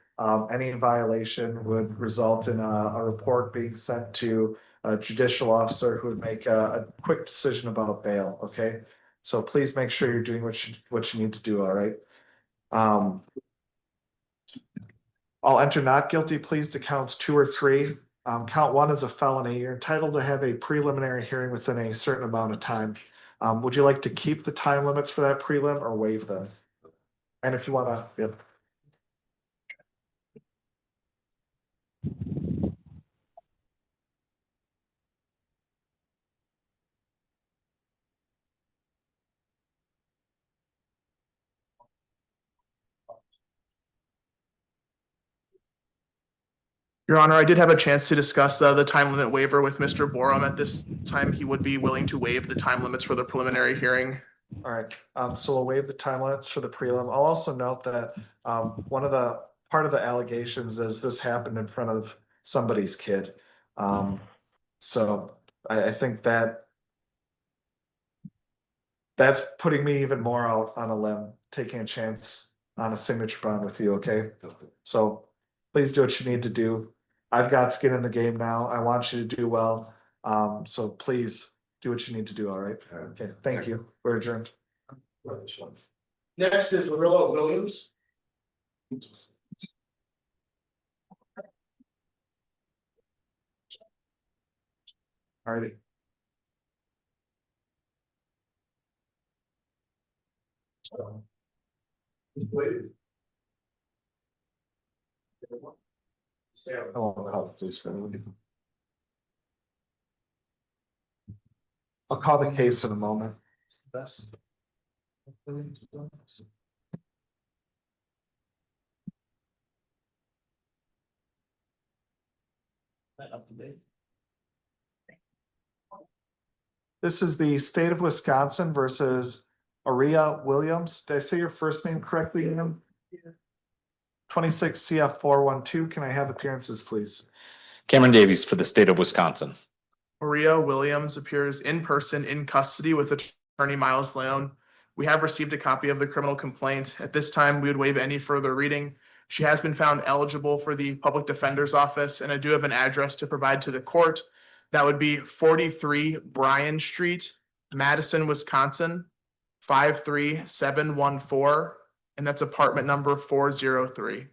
Any violation would result in a report being sent to a judicial officer who would make a quick decision about bail, okay? So please make sure you're doing what you need to do, all right? I'll enter not guilty pleas to counts 2 or 3. Count 1 is a felony. You're entitled to have a preliminary hearing within a certain amount of time. Would you like to keep the time limits for that prelim or waive them? And if you wanna, yep. Your Honor, I did have a chance to discuss the time limit waiver with Mr. BORUM. At this time, he would be willing to waive the time limits for the preliminary hearing. All right, so we'll waive the time limits for the prelim. I'll also note that part of the allegations is this happened in front of somebody's kid. So I think that's putting me even more out on a limb, taking a chance on a signature bond with you, okay? So please do what you need to do. I've got skin in the game now. I want you to do well. So please do what you need to do, all right? Okay, thank you. We're adjourned. Next is ORILLA Williams. All righty. I'll call the case in a moment. It's the best. This is the state of Wisconsin versus Aria Williams. Did I say your first name correctly, Ian? 26 CF 412. Can I have appearances, please? Cameron Davies for the state of Wisconsin. Maria Williams appears in person in custody with Attorney Miles Leone. We have received a copy of the criminal complaint. At this time, we would waive any further reading. She has been found eligible for the public defender's office, and I do have an address to provide to the court. That would be 43 Bryan Street, Madison, Wisconsin, 53714, and that's apartment number 403.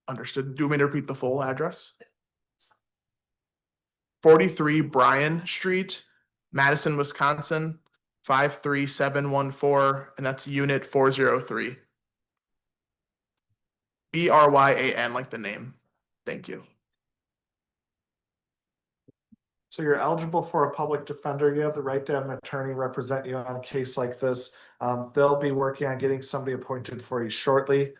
Understood. Do you want me to repeat the full address? 43 Bryan Street, Madison, Wisconsin, 53714, and that's unit 403. BRYAN, like the name. Thank you. So you're eligible for a public defender. You have the right to have an attorney represent you on a case like this. They'll be working on getting somebody appointed for you shortly.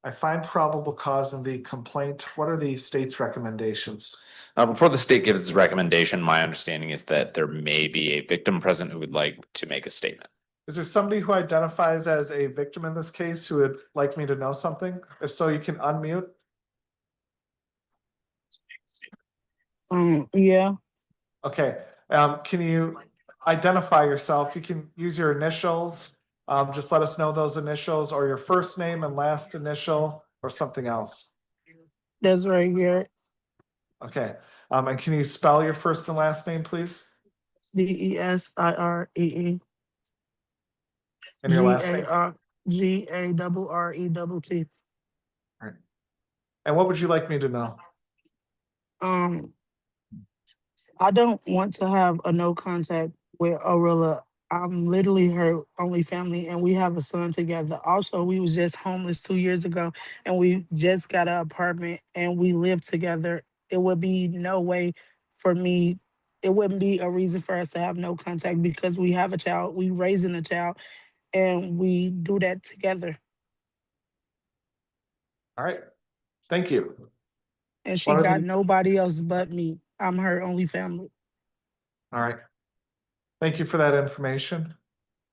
I find probable cause in the complaint. What are the state's recommendations? Before the state gives its recommendation, my understanding is that there may be a victim present who would like to make a statement. Is there somebody who identifies as a victim in this case who would like me to know something? If so, you can unmute. Yeah. Okay, can you identify yourself? You can use your initials. Just let us know those initials or your first name and last initial or something else. That's right here. Okay, and can you spell your first and last name, please? DESIREE. And your last name? GARRETT. Right. And what would you like me to know? I don't want to have a no contact with ORILLA. I'm literally her only family, and we have a son together. Also, we was just homeless 2 years ago, and we just got an apartment, and we live together. It would be no way for me. It wouldn't be a reason for us to have no contact because we have a child, we raising a child, and we do that together. All right, thank you. And she What are got the- nobody else but me. I'm her only family. All right. Thank you for that information.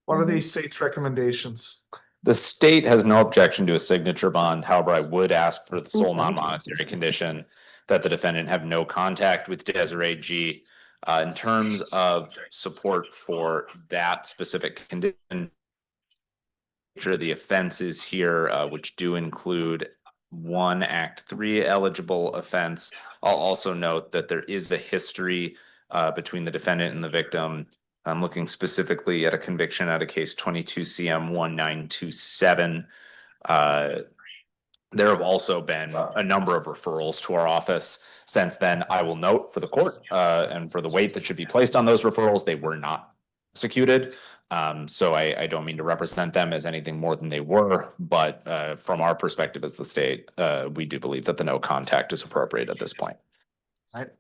What are the state's recommendations? The state has no objection to a signature bond. However, I would ask for the sole Okay. non-monetary condition that the defendant have no contact with Desiree G. In terms of support for that specific condition, the offenses here, which do include one Act 3 eligible offense. I'll also note that there is a history between the defendant and the victim. I'm looking specifically at a conviction out of case 22 CM 1927. There have also been a number of referrals to our office since then. I will note for the court and for the weight that should be placed on those referrals, they were not executed. So I don't mean to represent them as anything more than they were, but from our perspective as the state, we do believe that the no contact is appropriate at this point. All right,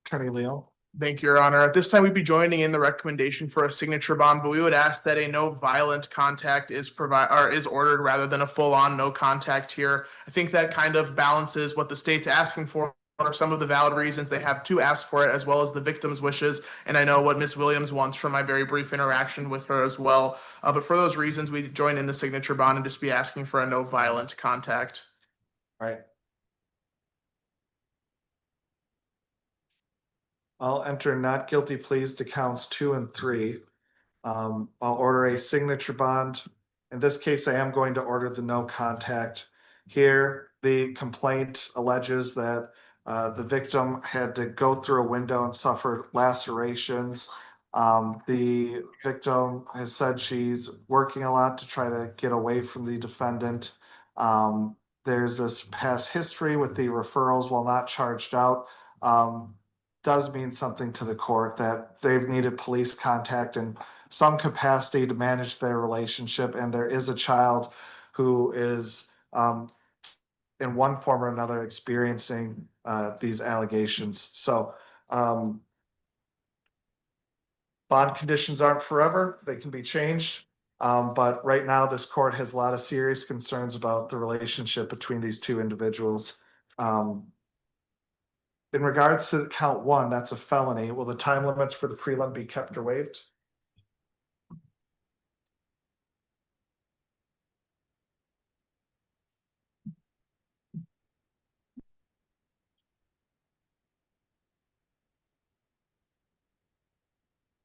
Attorney Leo. Thank you, Your Honor. At this time, we'd be joining in the recommendation for a signature bond, but we would ask that a no violent contact is ordered rather than a full-on no contact here. I think that kind of balances what the state's asking for, or some of the valid reasons they have to ask for it, as well as the victim's wishes. And I know what Ms. Williams wants from my very brief interaction with her as well. But for those reasons, we join in the signature bond and just be asking for a no violent contact. All right. I'll enter not guilty pleas to counts 2 and 3. I'll order a signature bond. In this case, I am going to order the no contact. Here, the complaint alleges that the victim had to go through a window and suffer lacerations. The victim has said she's working a lot to try to get away from the defendant. There's this past history with the referrals while not charged out. Does mean something to the court that they've needed police contact in some capacity to manage their relationship, and there is a child who is in one form or another experiencing these allegations. So bond conditions aren't forever, they can be changed. But right now, this court has a lot of serious concerns about the relationship between these two individuals. In regards to count 1, that's a felony. Will the time limits for the prelim be kept or waived?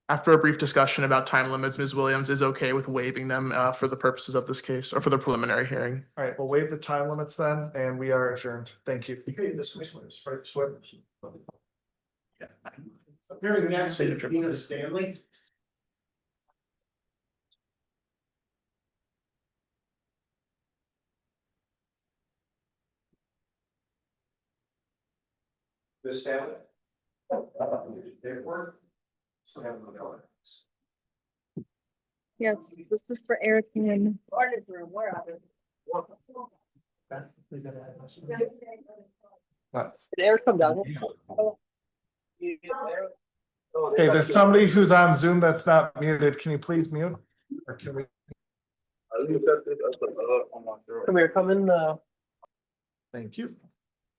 After a brief discussion about time limits, Ms. Williams is okay with waiving them for the purposes of this case or for the preliminary hearing. All right, we'll waive the time limits then, and we are adjourned. Thank you. Appearing next is Gina Stanley. Ms. Stanley. Airport. Yes, this is for Eric and What? Eric come down. Okay, there's somebody who's on Zoom that's not muted. Can you please mute? Or can we? Come here, come in, Thank you.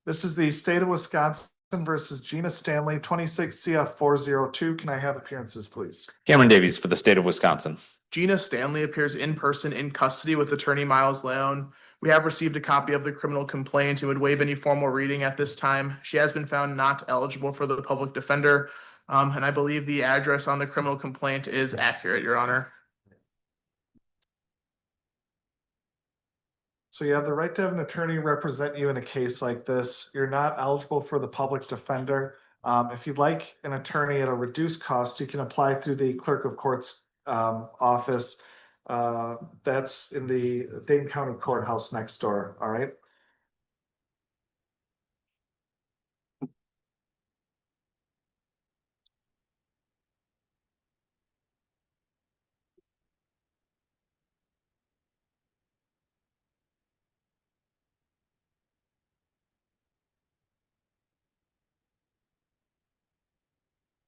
This is the state of Wisconsin versus Gina Stanley, 26 CF 402. Can I have appearances, please? Cameron Davies for the state of Wisconsin. Gina Stanley appears in person in custody with Attorney Miles Leon. We have received a copy of the criminal complaint and would waive any formal reading at this time. She has been found not eligible for the public defender. And I believe the address on the criminal complaint is accurate, Your Honor. So you have the right to have an attorney represent you in a case like this. You're not eligible for the public defender. If you'd like an attorney at a reduced cost, you can apply through the clerk of court's office. That's in the Dane County Courthouse next door, all right?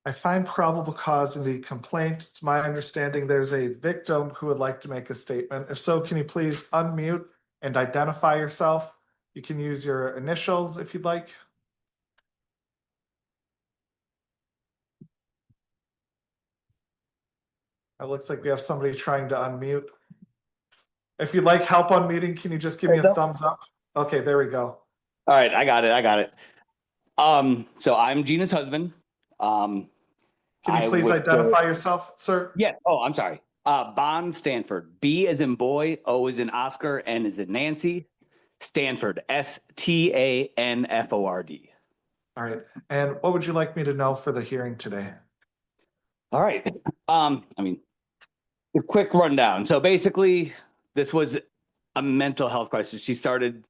I find probable cause in the complaint. It's my understanding there's a victim who would like to make a statement. If so, can you please unmute and identify yourself? You can use your initials if you'd like. It looks like we have somebody trying to unmute. If you'd like help unmuting, can you just give me a thumbs up? Okay, there we go. All right, I got it. So I'm Gina's husband. Can you please identify yourself, sir? Yes. Oh, I'm sorry. Bond Stanford. B as in boy, O as in Oscar, N as in Nancy. Stanford. STANFORD. All right. And what would you like me to know for the hearing today? All right. I mean, a quick rundown. So basically, this was a mental health crisis. She started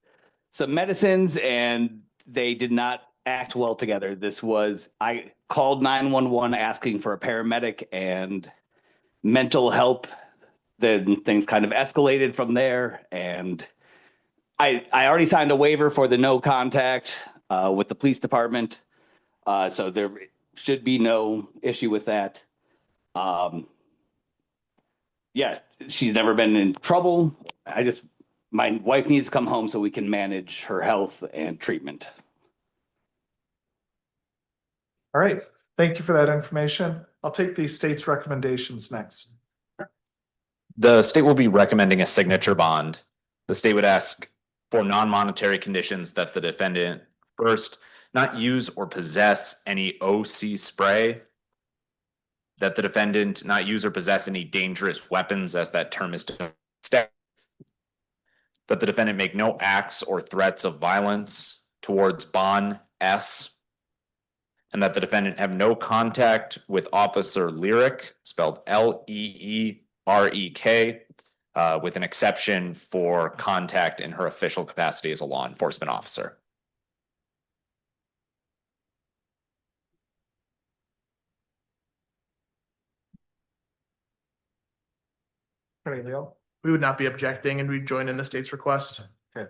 some medicines and they did not act well together. I called 911 asking for a paramedic and mental help. Then things kind of escalated from there. And I already signed a waiver for the no contact with the police department. So there should be no issue with that. Yeah, she's never been in trouble. My wife needs to come home so we can manage her health and treatment. All right. Thank you for that information. I'll take the state's recommendations next. The state will be recommending a signature bond. The state would ask for non-monetary conditions that the defendant first not use or possess any OC spray, that the defendant not use or possess any dangerous weapons, as that term is defined, that the defendant make no acts or threats of violence towards Bond S, and that the defendant have no contact with Officer Lyric, spelled LEEREK, with an exception for contact in her official capacity as a law enforcement officer. Attorney Leo? We would not be objecting and we'd join in the state's request. Okay.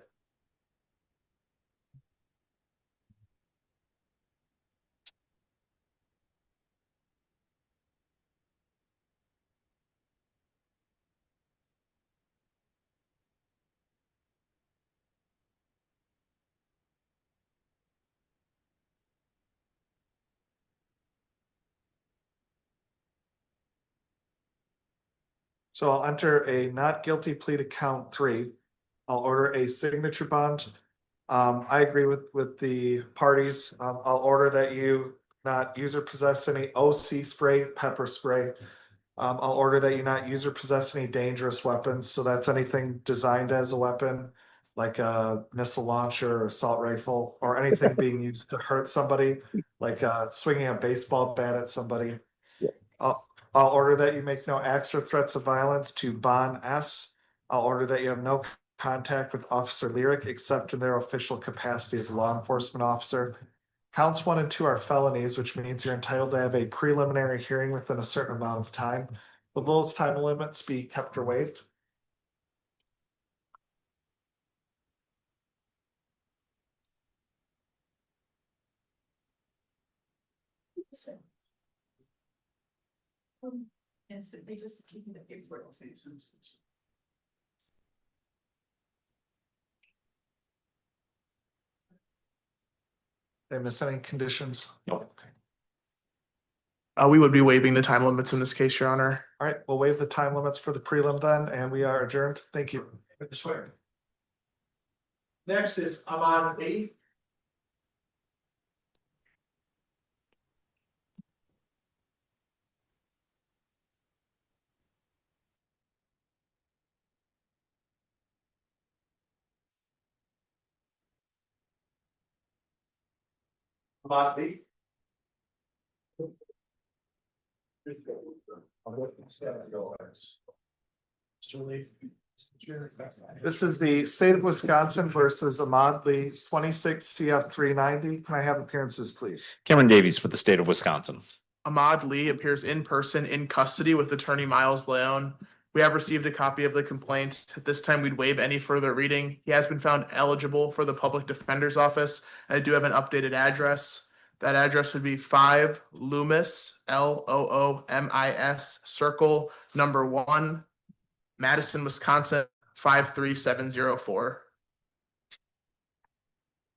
So I'll enter a not guilty plea to count 3. I'll order a signature bond. I agree with the parties. I'll order that you not use or possess any OC spray, pepper spray. I'll order that you not use or possess any dangerous weapons. So that's anything designed as a weapon, like a missile launcher or assault rifle, or anything being used to hurt somebody, like swinging a baseball bat at somebody. I'll order that you make no acts or threats of violence to Bond S. I'll order that you have no contact with Officer Lyric except in their official capacity as a law enforcement officer. Counts 1 and 2 are felonies, which means you're entitled to have a preliminary hearing within a certain amount of time. Will those time limits be kept or waived? Yes, they just give me the paperwork. Did I miss any conditions? Nope. Okay. We would be waiving the time limits in this case, Your Honor. All right, we'll waive the time limits for the prelim then, and we are adjourned. Thank you. Swear. Next is Ahmad B. Ahmad B. This is the state of Wisconsin versus Ahmad Lee, 26 CF 390. Can I have appearances, please? Cameron Davies for the state of Wisconsin. Ahmad Lee appears in person in custody with attorney Miles Leone. We have received a copy of the complaint. At this time, we'd waive any further reading. He has been found eligible for the public defender's office. And I do have an updated address. That address would be 5 Loomis, Loomis Circle, number 1, Madison, Wisconsin, 53704.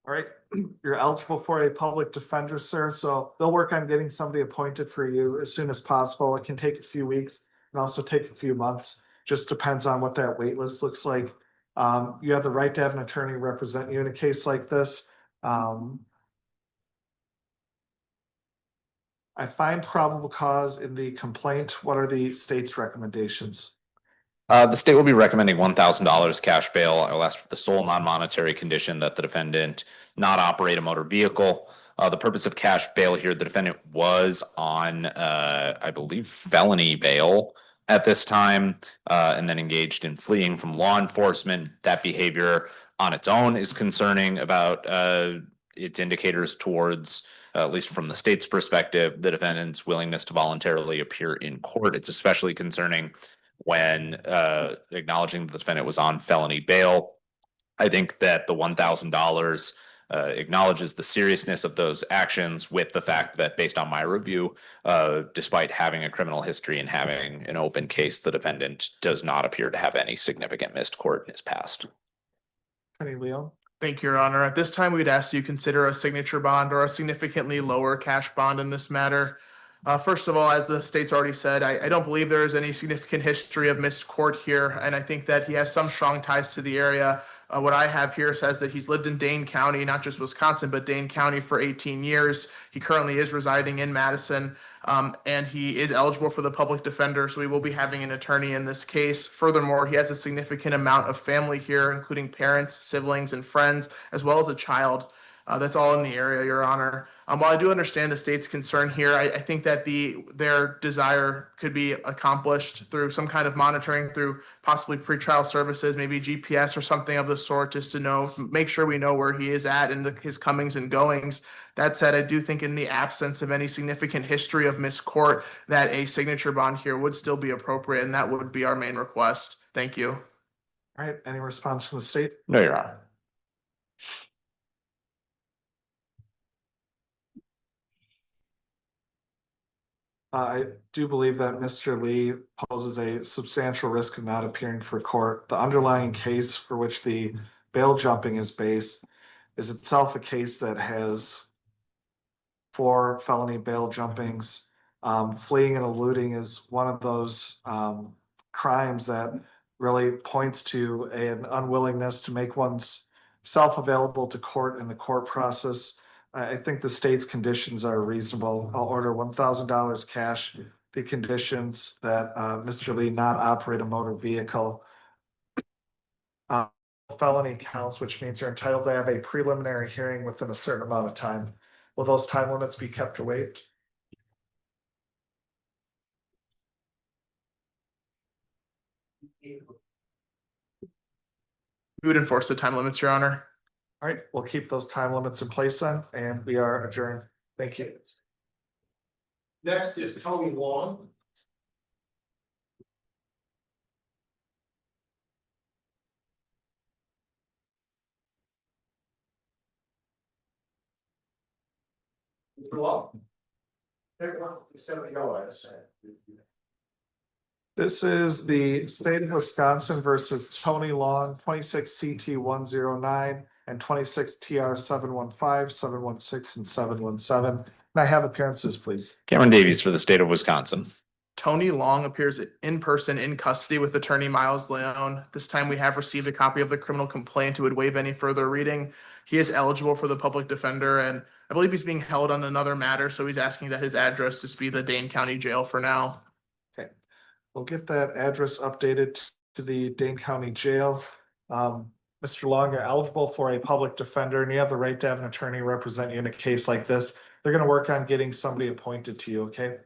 All right, you're eligible for a public defender, sir, so they'll work on getting somebody appointed for you as soon as possible. It can take a few weeks and also take a few months. Just depends on what that wait list looks like. You have the right to have an attorney represent you in a case like this. I find probable cause in the complaint. What are the state's recommendations? The state will be recommending $1,000 cash bail. I will ask for the sole non-monetary condition that the defendant not operate a motor vehicle. The purpose of cash bail here, the defendant was on, I believe, felony bail at this time, and then engaged in fleeing from law enforcement. That behavior on its own is concerning about its indicators towards, at least from the state's perspective, the defendant's willingness to voluntarily appear in court. It's especially concerning when acknowledging the defendant was on felony bail. I think that the $1,000 acknowledges the seriousness of those actions, with the fact that, based on my review, despite having a criminal history and having an open case, the defendant does not appear to have any significant missed court in his past. Attorney Leon? Thank you, Your Honor. At this time, we'd ask you consider a signature bond or a significantly lower cash bond in this matter. First of all, as the state's already said, I don't believe there is any significant history of missed court here, and I think that he has some strong ties to the area. What I have here says that he's lived in Dane County, not just Wisconsin, but Dane County for 18 years. He currently is residing in Madison, and he is eligible for the public defender, so we will be having an attorney in this case. Furthermore, he has a significant amount of family here, including parents, siblings, and friends, as well as a child. That's all in the area, Your Honor. While I do understand the state's concern here, I think that their desire could be accomplished through some kind of monitoring, through possibly pretrial services, maybe GPS or something of the sort, just to make sure we know where he is at and his comings and goings. That said, I do think in the absence of any significant history of missed court, that a signature bond here would still be appropriate, and that would be our main request. Thank you. All right, any response from the state? No, Your Honor. I do believe that Mr. Lee poses a substantial risk of not appearing for court. The underlying case for which the bail jumping is based is itself a case that has 4 felony bail jumpings. Fleeing and eluding is one of those crimes that really points to an unwillingness to make one's self available to court in the court process. I think the state's conditions are reasonable. I'll order $1,000 cash. The conditions that Mr. Lee not operate a motor vehicle. Felony counts, which means you're entitled to have a preliminary hearing within a certain amount of time. Will those time limits be kept or waived? We would enforce the time limits, Your Honor. All right, we'll keep those time limits in place then, and we are adjourned. Thank you. Next is Tony Long. Mr. Long. This is the state of Wisconsin versus Tony Long, 26 CT 109. and 26 TR 715, 716, and 717. And I have appearances, please. Cameron Davies for the state of Wisconsin. Tony Long appears in person in custody with attorney Miles Leone. This time we have received a copy of the criminal complaint. It would waive any further reading. He is eligible for the public defender, and I believe he's being held on another matter, so he's asking that his address just be the Dane County Jail for now. Okay, we'll get that address updated to the Dane County Jail. Mr. Long, you're eligible for a public defender, and you have the right to have an attorney represent you in a case like this. They're gonna work on getting somebody appointed to you, okay?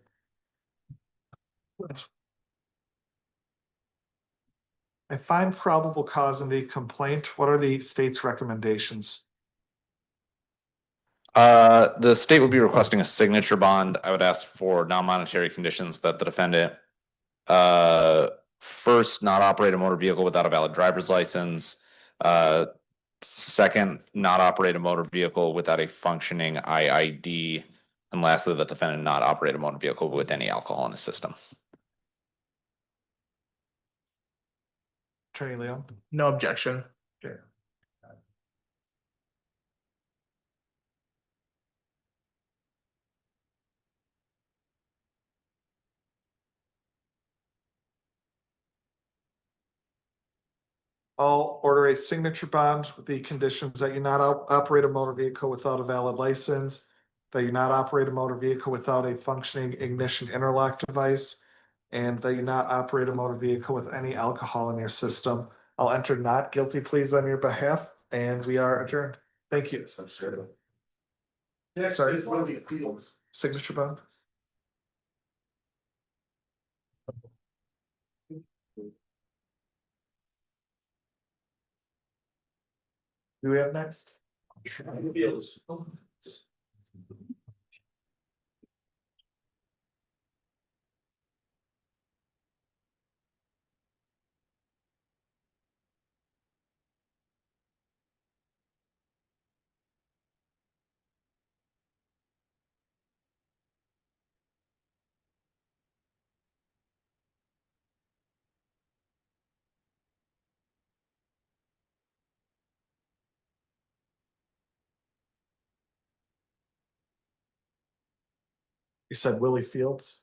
I find probable cause in the complaint. What are the state's recommendations? The state would be requesting a signature bond. I would ask for non-monetary conditions that the defendant first, not operate a motor vehicle without a valid driver's license. Second, not operate a motor vehicle without a functioning IID. And lastly, the defendant not operate a motor vehicle with any alcohol in the system. Attorney Leon? No objection. Okay. I'll order a signature bond with the conditions that you not operate a motor vehicle without a valid license, that you not operate a motor vehicle without a functioning ignition interlock device, and that you not operate a motor vehicle with any alcohol in your system. I'll enter not guilty pleas on your behalf, and we are adjourned. Thank you. Next Sorry. is one of the appeals. Signature bond. Do we have next? Appeals. You said Willie Fields?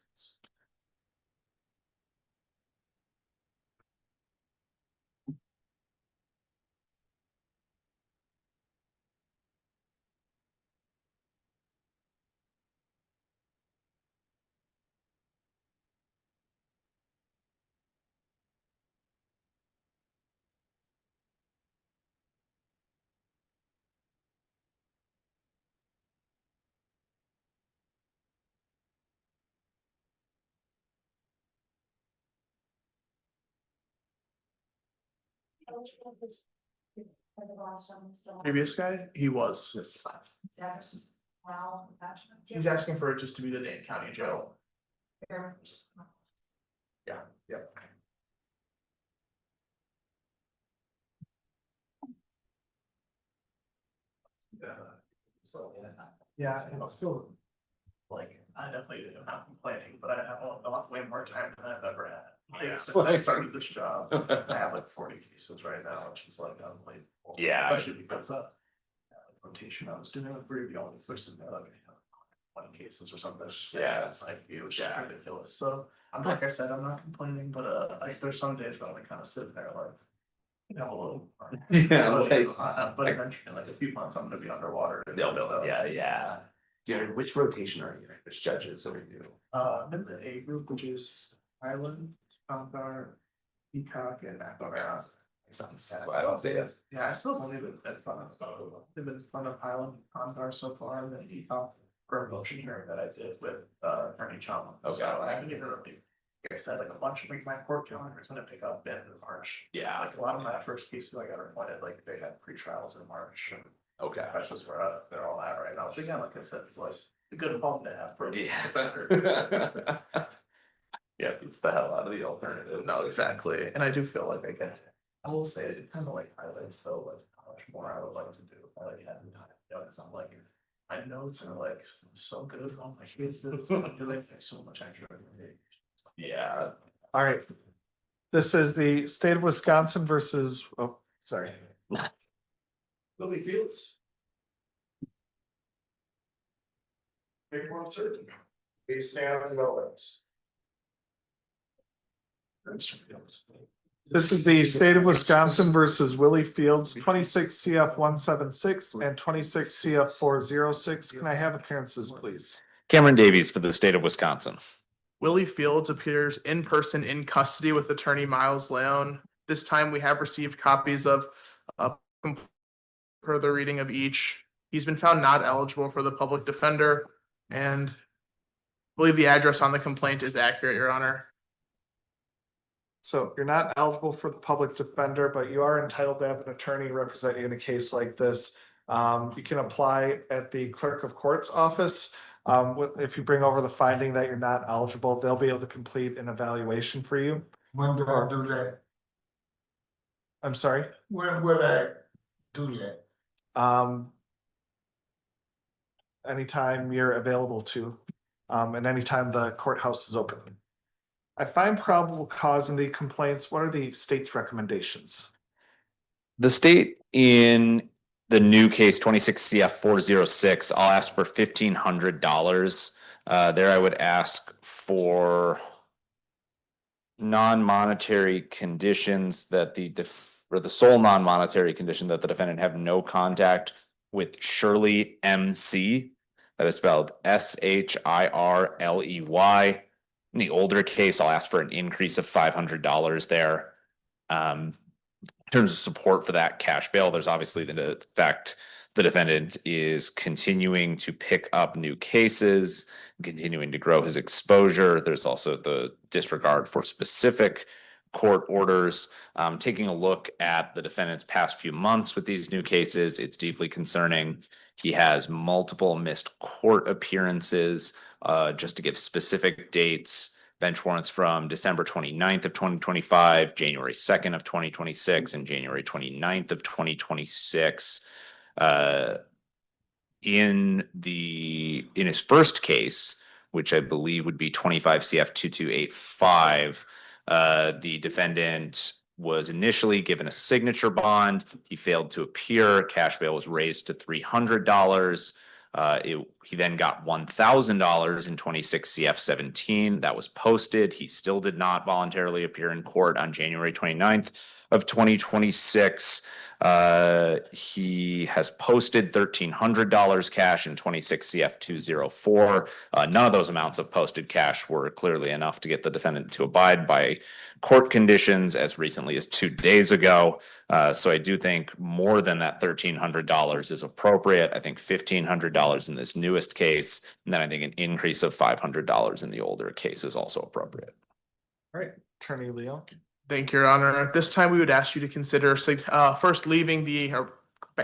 Previous guy, he was. He's asking for it just to be the Dane County Jail. Yeah, yep. Yeah, and it's still, like, I definitely am not complaining, but I have a lot way more time than I've ever had. Yeah. Since I started this job, I have like 40 cases right now, which is like unbelievable. Yeah. Especially because rotation I was doing with the only first in there, like, 20 cases or something. Yeah. Like, it was just ridiculous. So I'm like I said, I'm not complaining, but like there's some days when I kind of sit there like, you know, a little. Yeah, But eventually in like a few months, I'm gonna be underwater. Yeah. Jared, which rotation are you in? Which judges are you? I'm in the A group, which is Island, Congar, Peacock, and Macbeth. Sounds. I don't say it. Yeah, I still only been at front of, I've been in front of Highland, Congar so far, and then Peacock for a motion hearing that I did with Attorney Chum. Okay. So I haven't even really, like I said, like a bunch of my court calendar is gonna pick up in March. Yeah. Like a lot of my first cases I got appointed, like they had pre-trials in March, and Okay. that's just where they're all at right now. So again, like I said, it's like a good bump to have for a Yeah. defender. Yeah, it's the hell out of the alternative. No, exactly, and I do feel like I get, I will say it kind of like highlights though, like how much more I would like to do if I like had the time, you know, because I'm like, my notes are like so good on my cases, I feel like there's so much extra. Yeah. All right. This is the state of Wisconsin versus, oh, sorry. Willie Fields. Make one certain. Please stand and vote. Mr. Fields. This is the state of Wisconsin versus Willie Fields, 26 CF 176 and 26 CF 406. Can I have appearances, please? Cameron Davies for the state of Wisconsin. Willie Fields appears in person in custody with attorney Miles Leone. This time we have received copies of further reading of each. He's been found not eligible for the public defender, and I believe the address on the complaint is accurate, Your Honor. So you're not eligible for the public defender, but you are entitled to have an attorney represent you in a case like this. You can apply at the clerk of court's office. If you bring over the finding that you're not eligible, they'll be able to complete an evaluation for you. When do I do that? I'm sorry? When would I do that? Anytime you're available to, and anytime the courthouse is open. I find probable cause in the complaints. What are the state's recommendations? The state in the new case 26 CF 406, I'll ask for $1,500. There I would ask for non-monetary conditions that the sole non-monetary condition that the defendant have no contact with Shirley MC. That is spelled SHIRLEY. In the older case, I'll ask for an increase of $500 there. In terms of support for that cash bail, there's obviously the fact the defendant is continuing to pick up new cases, continuing to grow his exposure. There's also the disregard for specific court orders. Taking a look at the defendant's past few months with these new cases, it's deeply concerning. He has multiple missed court appearances. Just to give specific dates, bench warrants from December 29th of 2025, January 2nd of 2026, and January 29th of 2026. In his first case, which I believe would be 25 CF 2285, the defendant was initially given a signature bond. He failed to appear. Cash bail was raised to $300. He then got $1,000 in 26 CF 17. That was posted. He still did not voluntarily appear in court on January 29th of 2026. He has posted $1,300 cash in 26 CF 204. None of those amounts of posted cash were clearly enough to get the defendant to abide by court conditions as recently as 2 days ago. So I do think more than that $1,300 is appropriate. I think $1,500 in this newest case, and then I think an increase of $500 in the older case is also appropriate. All right, Attorney Leo. Thank you, Your Honor. At this time, we would ask you to consider first leaving the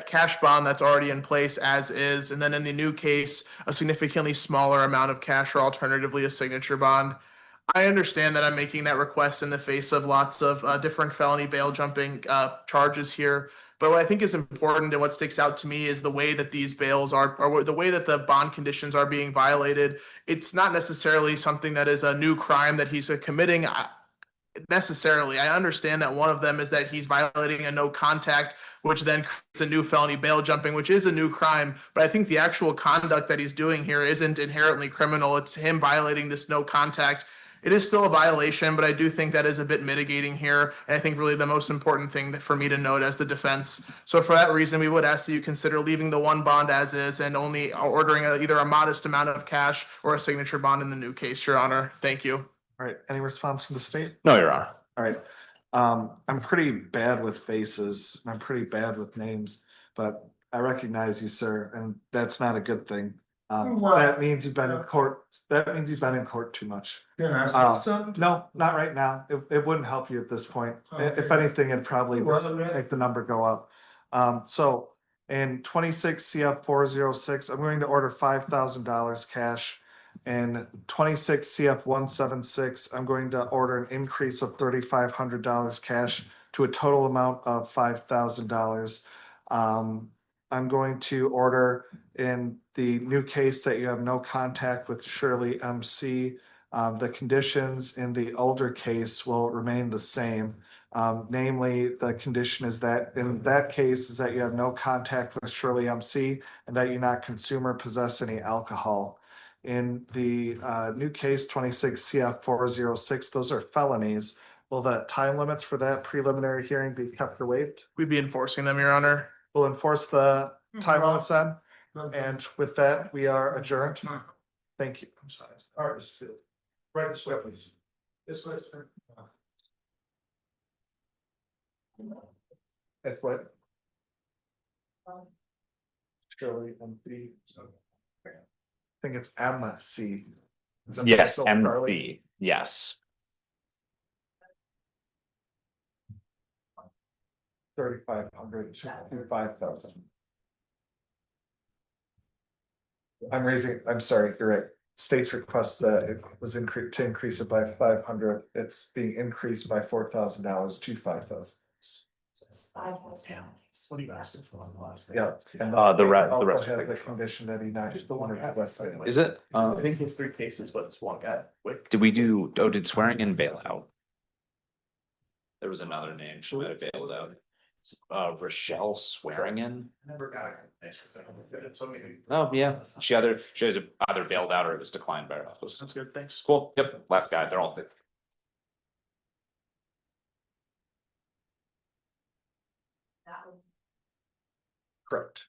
cash bond that's already in place as is, and then in the new case, a significantly smaller amount of cash or alternatively a signature bond. I understand that I'm making that request in the face of lots of different felony bail jumping charges here. But what I think is important and what sticks out to me is the way that these bails are, or the way that the bond conditions are being violated. It's not necessarily something that is a new crime that he's committing. Necessarily, I understand that one of them is that he's violating a no contact, which then creates a new felony bail jumping, which is a new crime. But I think the actual conduct that he's doing here isn't inherently criminal. It's him violating this no contact. It is still a violation, but I do think that is a bit mitigating here. And I think really the most important thing for me to note as the defense. So for that reason, we would ask that you consider leaving the one bond as is and only ordering either a modest amount of cash or a signature bond in the new case, Your Honor. Thank you. All right, any response from the state? No, Your Honor. All right. I'm pretty bad with faces and I'm pretty bad with names, but I recognize you, sir, and that's not a good thing. That means you've been in court. That means you've been in court too much. Can I say something? No, not right now. It wouldn't help you at this point. If anything, it'd probably make the number go up. So in 26 CF 406, I'm going to order $5,000 cash. In 26 CF 176, I'm going to order an increase of $3,500 cash to a total amount of $5,000. I'm going to order in the new case that you have no contact with Shirley MC. The conditions in the older case will remain the same. Namely, the condition is that in that case is that you have no contact with Shirley MC and that you not consume or possess any alcohol. In the new case 26 CF 406, those are felonies. Will the time limits for that preliminary hearing be kept or waived? We'd be enforcing them, Your Honor. We'll enforce the time limits then. And with that, we are adjourned. Thank you. All right, right this way, please. This way, sir. That's what. Shirley MC. I think it's MC. Is that Yes, Michael Charlie? MC, yes. 3,500 to 5,000. I'm sorry, you're right. State's request that it was increased to increase it by 500. It's being increased by $4,000 to 5,000. What do you ask for on the last? Yeah. And The rest. also has the condition that he not. Is it? I think it's 3 cases, but it's one guy. Wait. Did we do, did swearing in bail out? There was another name, she might have bailed out. Rochelle Swearingen? Never got it. So maybe. Oh, yeah, she either bailed out or it was declined by her office. That's good, thanks. Cool, yep, last guy, they're all thick. Correct.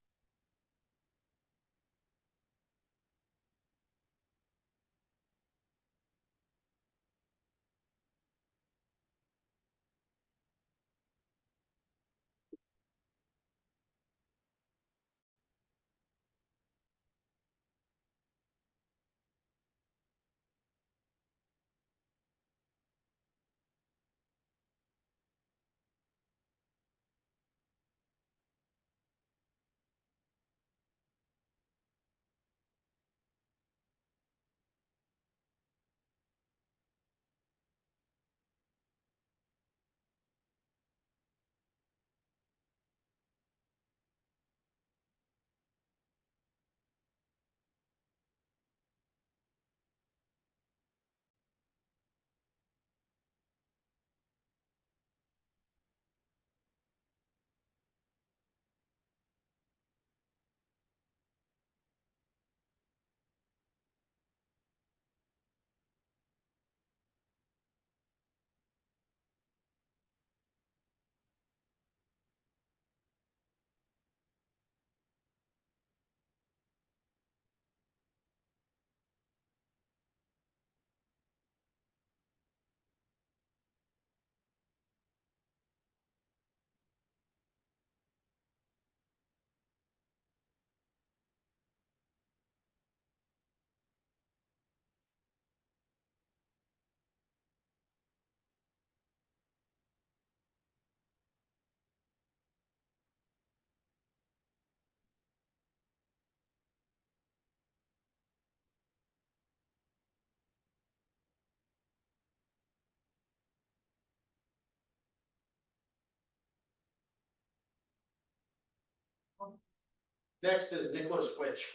Next is Nicholas Witch.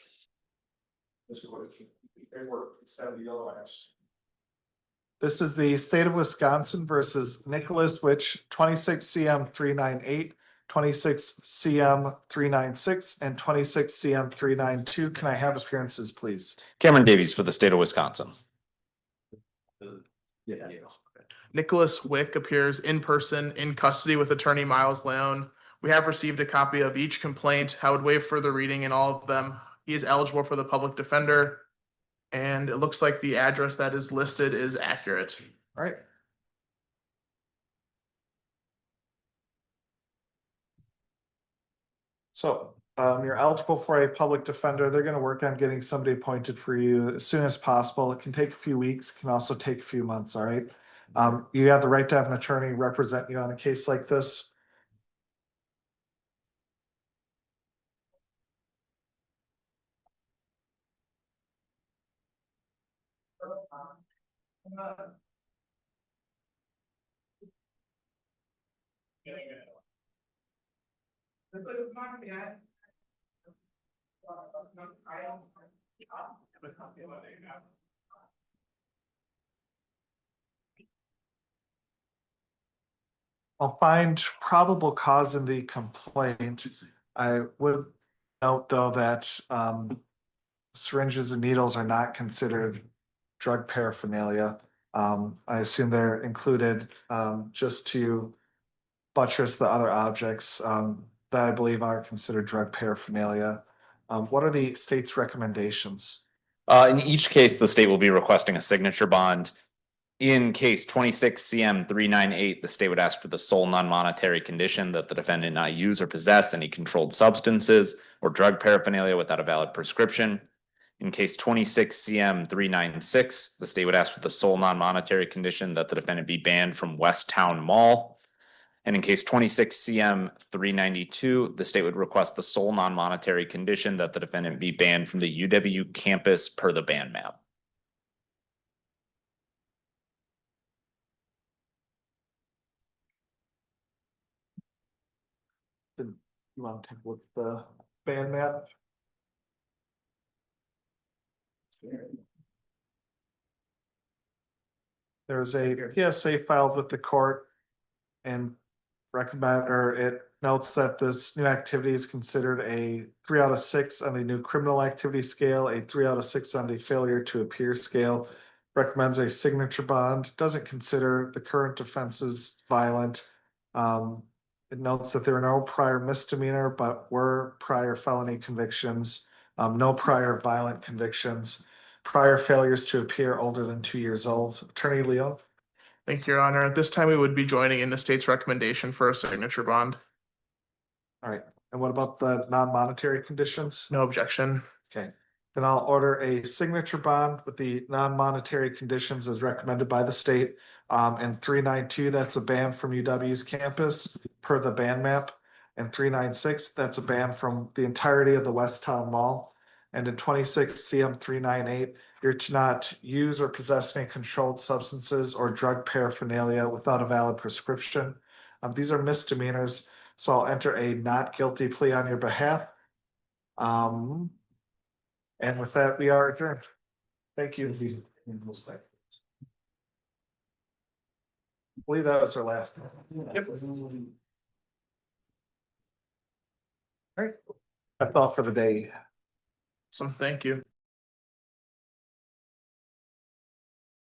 This is what they work, it's out of the yellow house. This is the state of Wisconsin versus Nicholas Witch, 26 CM 398, 26 CM 396, and 26 CM 392. Can I have appearances, please? Cameron Davies for the state of Wisconsin. Nicholas Wick appears in person in custody with attorney Miles Leone. We have received a copy of each complaint. I would waive further reading in all of them. He is eligible for the public defender. And it looks like the address that is listed is accurate. All right. So you're eligible for a public defender. They're going to work on getting somebody appointed for you as soon as possible. It can take a few weeks, can also take a few months. All right. You have the right to have an attorney represent you on a case like this. I'll find probable cause in the complaint. I would note though that syringes and needles are not considered drug paraphernalia. I assume they're included just to buttress the other objects that I believe are considered drug paraphernalia. What are the state's recommendations? In each case, the state will be requesting a signature bond. In case 26 CM 398, the state would ask for the sole non-monetary condition that the defendant not use or possess any controlled substances or drug paraphernalia without a valid prescription. In case 26 CM 396, the state would ask for the sole non-monetary condition that the defendant be banned from West Town Mall. And in case 26 CM 392, the state would request the sole non-monetary condition that the defendant be banned from the UW campus per the ban map. You want to take a look at the ban map? There's a PSA filed with the court and it notes that this new activity is considered a 3 out of 6 on the new criminal activity scale, a 3 out of 6 on the failure to appear scale. Recommends a signature bond, doesn't consider the current offenses violent. It notes that there are no prior misdemeanor, but were prior felony convictions, no prior violent convictions, prior failures to appear older than 2 years old. Attorney Leo. Thank you, Your Honor. At this time, we would be joining in the state's recommendation for a signature bond. All right, and what about the non-monetary conditions? No objection. Okay, then I'll order a signature bond with the non-monetary conditions as recommended by the state. And 392, that's a ban from UW's campus per the ban map. And 396, that's a ban from the entirety of the West Town Mall. And in 26 CM 398, you're to not use or possess any controlled substances or drug paraphernalia without a valid prescription. These are misdemeanors, so I'll enter a not guilty plea on your behalf. And with that, we are adjourned. Thank you. I believe that was our last. Yep. All right, that's all for the day. Awesome, thank you.